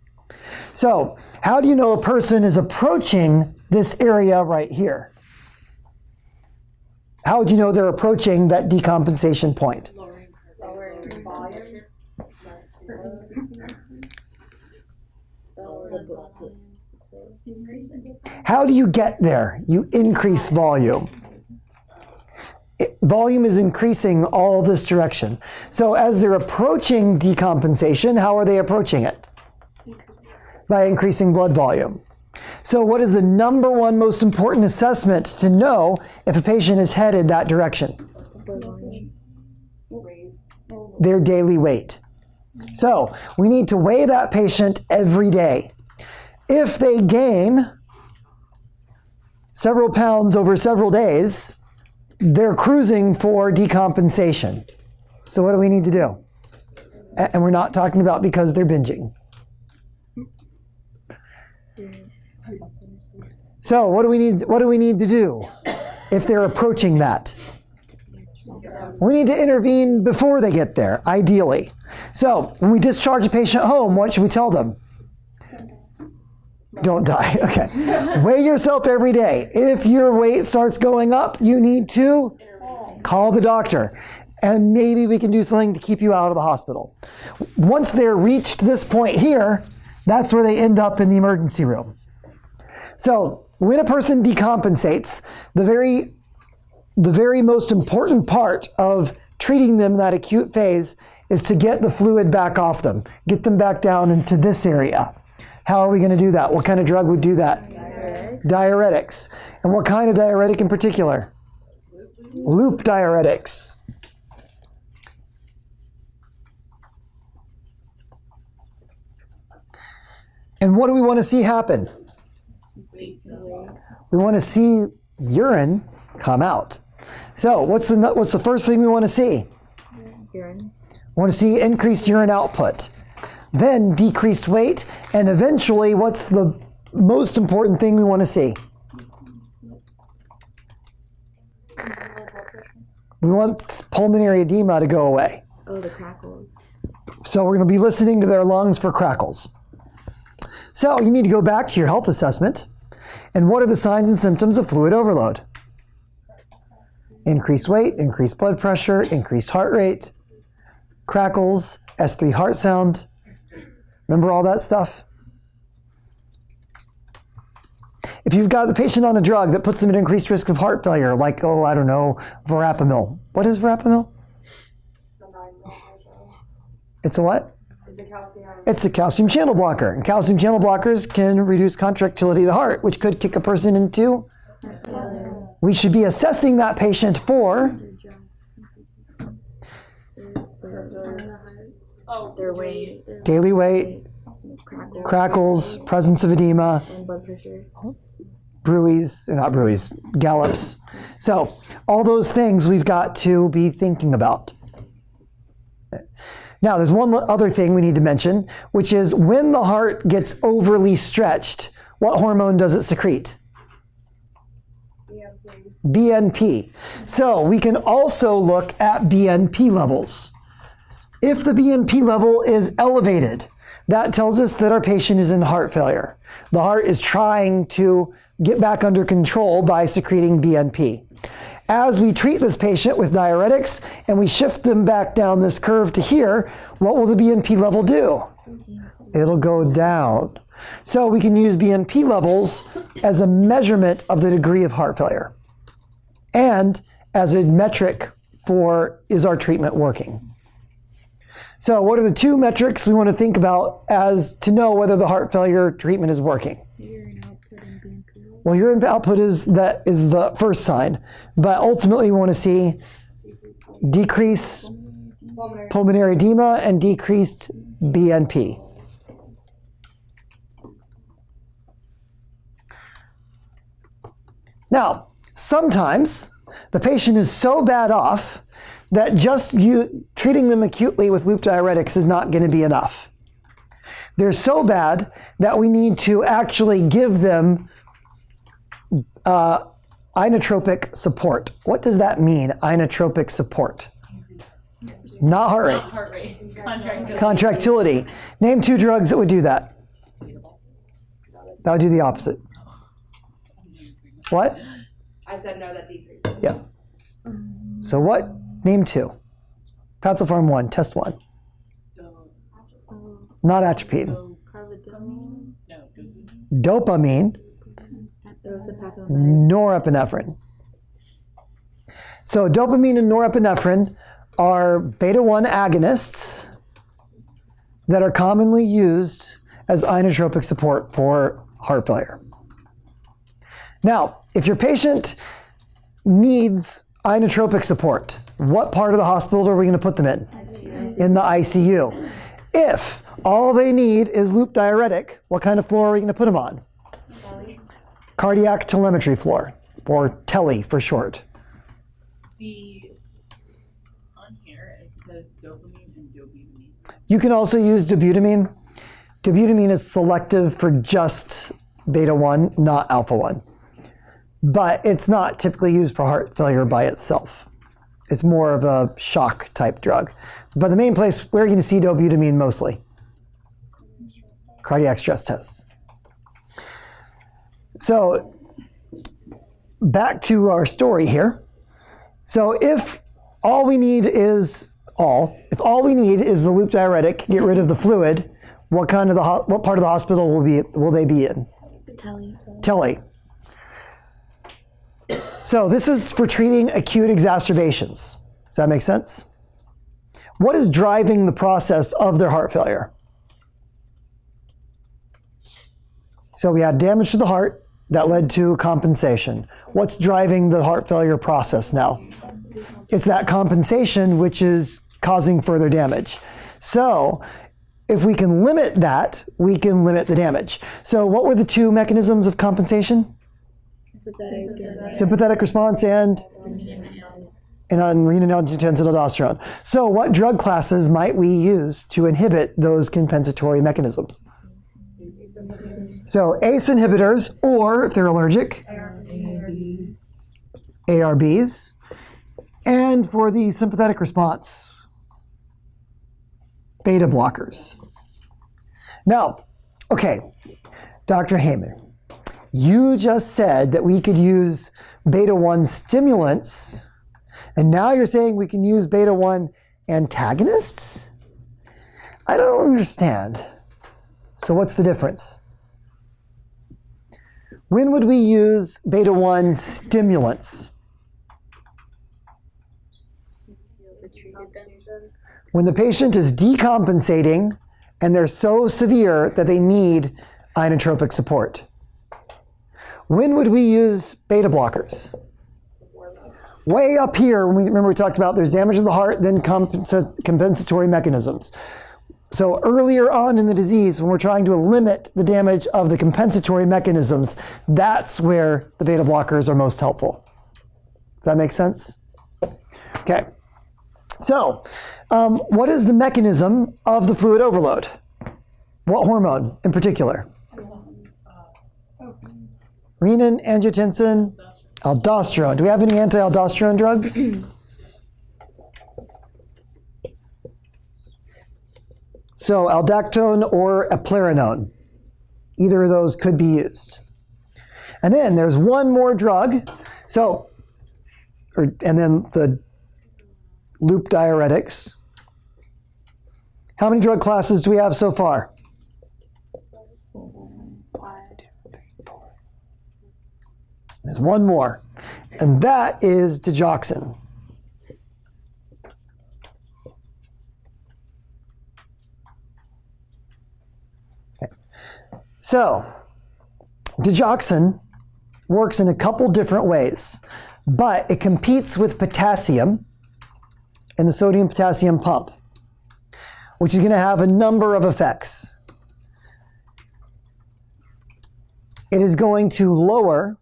So how do you know a person is approaching this area right here? How would you know they're approaching that decompensation point? Lowering volume. How do you get there? You increase volume. Volume is increasing all this direction. So as they're approaching decompensation, how are they approaching it? By increasing blood volume. So what is the number one most important assessment to know if a patient is headed that direction? Their daily weight. So we need to weigh that patient every day. If they gain several pounds over several days, they're cruising for decompensation. So what do we need to do? And we're not talking about because they're binging. So what do we need to do if they're approaching that? We need to intervene before they get there, ideally. So when we discharge a patient home, what should we tell them? Don't die. Okay. Weigh yourself every day. If your weight starts going up, you need to call the doctor. And maybe we can do something to keep you out of the hospital. Once they're reached this point here, that's where they end up in the emergency room. So when a person decompensates, the very most important part of treating them in that acute phase is to get the fluid back off them, get them back down into this area. How are we going to do that? What kind of drug would do that? Diuretics. And what kind of diuretic in particular? Loop diuretics. And what do we want to see happen? We want to see urine come out. So what's the first thing we want to see? Urine. We want to see increased urine output, then decreased weight, and eventually what's the most important thing we want to see? We want pulmonary edema to go away. Oh, the crackles. So we're going to be listening to their lungs for crackles. So you need to go back to your health assessment. And what are the signs and symptoms of fluid overload? Increased weight, increased blood pressure, increased heart rate, crackles, S3 heart sound. Remember all that stuff? If you've got the patient on a drug that puts them at increased risk of heart failure, like, verapamil. What is verapamil? It's a what? It's a calcium channel blocker. And calcium channel blockers can reduce contractility of the heart, which could kick a person into. We should be assessing that patient for Their weight. daily weight, crackles, presence of edema, And blood pressure. gallops. So all those things we've got to be thinking about. Now, there's one other thing we need to mention, which is when the heart gets overly stretched, what hormone does it secrete? BNP. So we can also look at BNP levels. If the BNP level is elevated, that tells us that our patient is in heart failure. The heart is trying to get back under control by secreting BNP. As we treat this patient with diuretics and we shift them back down this curve to here, what will the BNP level do? It'll go down. So we can use BNP levels as a measurement of the degree of heart failure and as a metric for is our treatment working. So what are the two metrics we want to think about as to know whether the heart failure treatment is working? Well, urine output is the first sign, but ultimately we want to see decreased pulmonary edema and decreased BNP. Now, sometimes the patient is so bad off that just treating them acutely with loop diuretics is not going to be enough. They're so bad that we need to actually give them inotropic support. What does that mean, inotropic support? Not heart rate. Not heart rate. Contractility. Contractility. Name 2 drugs that would do that. That would do the opposite. What? I said no, that decreases. Yeah. So what? Name 2. Pathopharm 1, test 1. Not atropine. Dopamine. Norepinephrine. So dopamine and norepinephrine are beta-1 agonists that are commonly used as inotropic support for heart failure. Now, if your patient needs inotropic support, what part of the hospital are we going to put them in? In the ICU. If all they need is loop diuretic, what kind of floor are we going to put them on? Cardiac telemetry floor, or TELE for short. On here it says dopamine and dobutamine. You can also use dobutamine. Dobutamine is selective for just beta-1, not alpha-1. But it's not typically used for heart failure by itself. It's more of a shock type drug. But the main place where you're going to see dobutamine mostly, cardiac stress tests. So back to our story here. So if all we need is the loop diuretic, get rid of the fluid, what part of the hospital will they be in? TELE. So this is for treating acute exacerbations. Does that make sense? What is driving the process of their heart failure? So we had damage to the heart that led to compensation. What's driving the heart failure process now? It's that compensation which is causing further damage. So if we can limit that, we can limit the damage. So what were the 2 mechanisms of compensation? Sympathetic response and on renin-angiotensin aldosterone. So what drug classes might we use to inhibit those compensatory mechanisms? So ACE inhibitors, or if they're allergic, ARBs. And for the sympathetic response, beta blockers. Now, okay, Dr. Heyman, you just said that we could use beta-1 stimulants, and now you're saying we can use beta-1 antagonists? I don't understand. So what's the difference? When would we use beta-1 stimulants? When the patient is decompensating and they're so severe that they need inotropic support. When would we use beta blockers? Way up here, remember we talked about there's damage to the heart, then compensatory mechanisms. So earlier on in the disease, when we're trying to limit the damage of the compensatory mechanisms, that's where the beta blockers are most helpful. Does that make sense? Okay. So, what is the mechanism of the fluid overload? What hormone in particular? Renin, angiotensin, aldosterone. Do we have any anti-aldosterone drugs? So aldactone or eplerenone. Either of those could be used. And then there's one more drug. And then the loop diuretics. How many drug classes do we have so far? 1, 2, 3, 4. There's one more, and that is digoxin. Okay. So, digoxin works in a couple different ways, but it competes with potassium in the sodium-potassium pump, which is going to have a number of effects. It is going to lower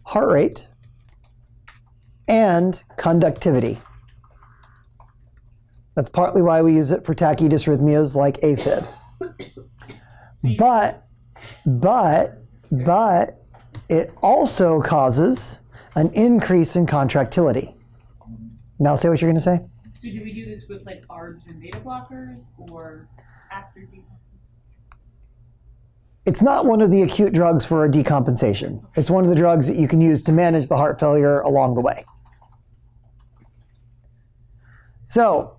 heart rate and conductivity. That's partly why we use it for tachydysrhythmias like AFib. But it also causes an increase in contractility. Now say what you're going to say. So do we do this with like ARBs and beta blockers or after decompensation? It's not one of the acute drugs for a decompensation. It's one of the drugs that you can use to manage the heart failure along the way. So,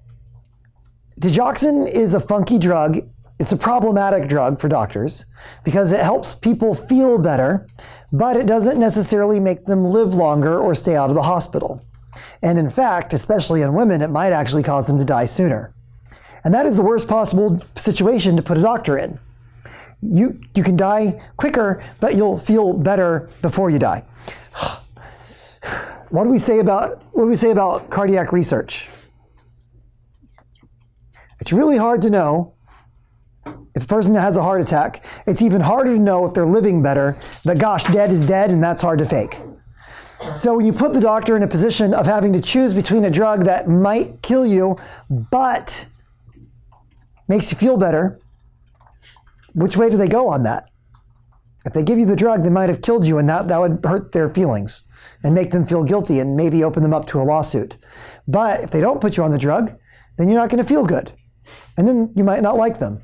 digoxin is a funky drug. It's a problematic drug for doctors because it helps people feel better, but it doesn't necessarily make them live longer or stay out of the hospital. And in fact, especially in women, it might actually cause them to die sooner. And that is the worst possible situation to put a doctor in. You can die quicker, but you'll feel better before you die. What do we say about cardiac research? It's really hard to know if a person has a heart attack. It's even harder to know if they're living better, but gosh, dead is dead, and that's hard to fake. So when you put the doctor in a position of having to choose between a drug that might kill you, but makes you feel better, which way do they go on that? If they give you the drug, they might have killed you, and that would hurt their feelings and make them feel guilty and maybe open them up to a lawsuit. But if they don't put you on the drug, then you're not going to feel good. And then you might not like them.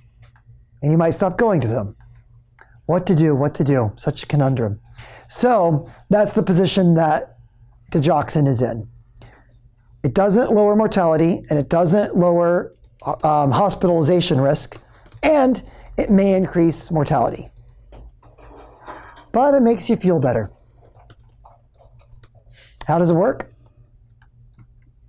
And you might stop going to them. What to do? Such a conundrum. So that's the position that digoxin is in. It doesn't lower mortality, and it doesn't lower hospitalization risk, and it may increase mortality. But it makes you feel better. How does it work?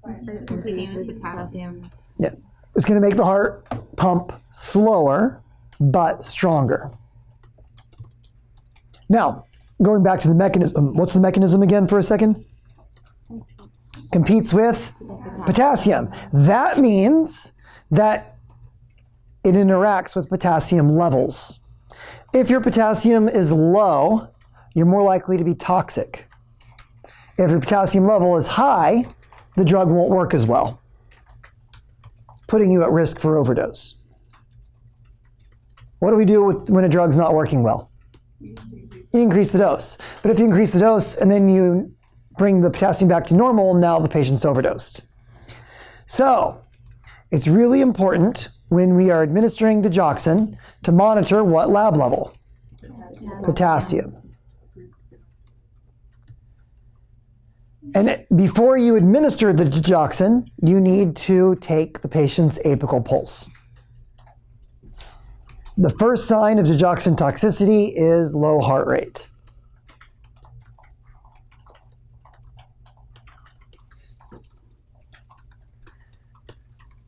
Potassium. Yeah. It's going to make the heart pump slower, but stronger. Now, going back to the mechanism. What's the mechanism again for a second? Competes with potassium. That means that it interacts with potassium levels. If your potassium is low, you're more likely to be toxic. If your potassium level is high, the drug won't work as well, putting you at risk for overdose. What do we do when a drug's not working well? You increase the dose. But if you increase the dose and then you bring the potassium back to normal, now the patient's overdosed. So it's really important when we are administering digoxin to monitor what lab level? Potassium. And before you administer the digoxin, you need to take the patient's apical pulse. The first sign of digoxin toxicity is low heart rate.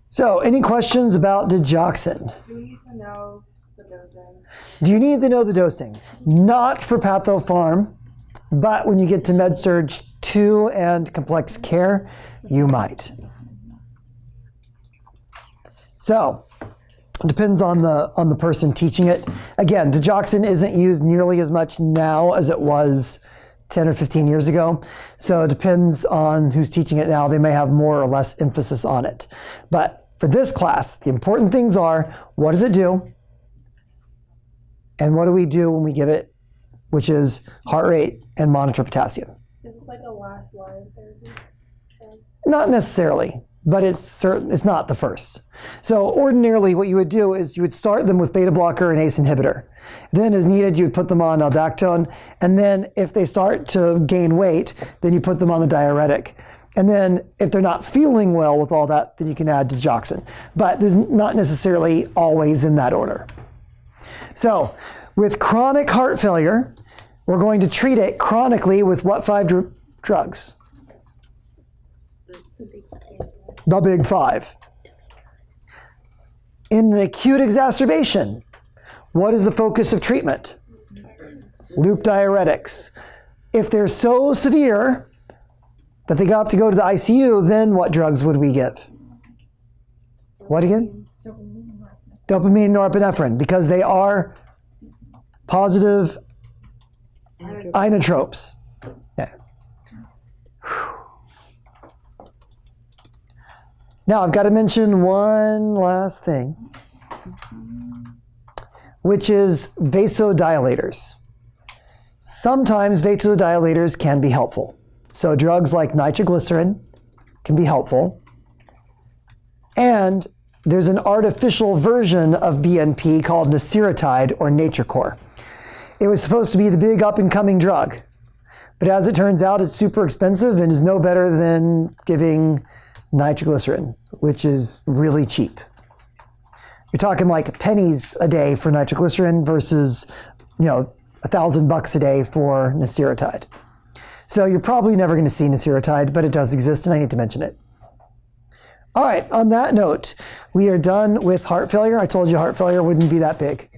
So, any questions about digoxin? Do we need to know the dosing? Do you need to know the dosing? Not for Pathopharm, but when you get to Med-Surg 2 and complex care, you might. So, it depends on the person teaching it. Again, digoxin isn't used nearly as much now as it was 10 or 15 years ago. So it depends on who's teaching it now. They may have more or less emphasis on it. But for this class, the important things are, what does it do? And what do we do when we give it, which is heart rate and monitor potassium? Is this like a last line therapy? Not necessarily, but it's not the first. So ordinarily what you would do is you would start them with beta blocker and ACE inhibitor. Then as needed, you would put them on aldactone. And then if they start to gain weight, then you put them on the diuretic. And then if they're not feeling well with all that, then you can add digoxin. But there's not necessarily always in that order. So with chronic heart failure, we're going to treat it chronically with what 5 drugs? The big 5. In an acute exacerbation, what is the focus of treatment? Loop diuretics. If they're so severe that they got to go to the ICU, then what drugs would we give? What again? Dopamine, norepinephrine, because they are positive inotropes. Yeah. Now, I've got to mention one last thing, which is vasodilators. Sometimes vasodilators can be helpful. So drugs like nitroglycerin can be helpful. And there's an artificial version of BNP called nasiratide or Natracor. It was supposed to be the big up-and-coming drug. But as it turns out, it's super expensive and is no better than giving nitroglycerin, which is really cheap. You're talking like pennies a day for nitroglycerin versus, $1,000 a day for nasiratide. So you're probably never going to see nasiratide, but it does exist and I need to mention it. All right, on that note, we are done with heart failure. I told you heart failure wouldn't be that big.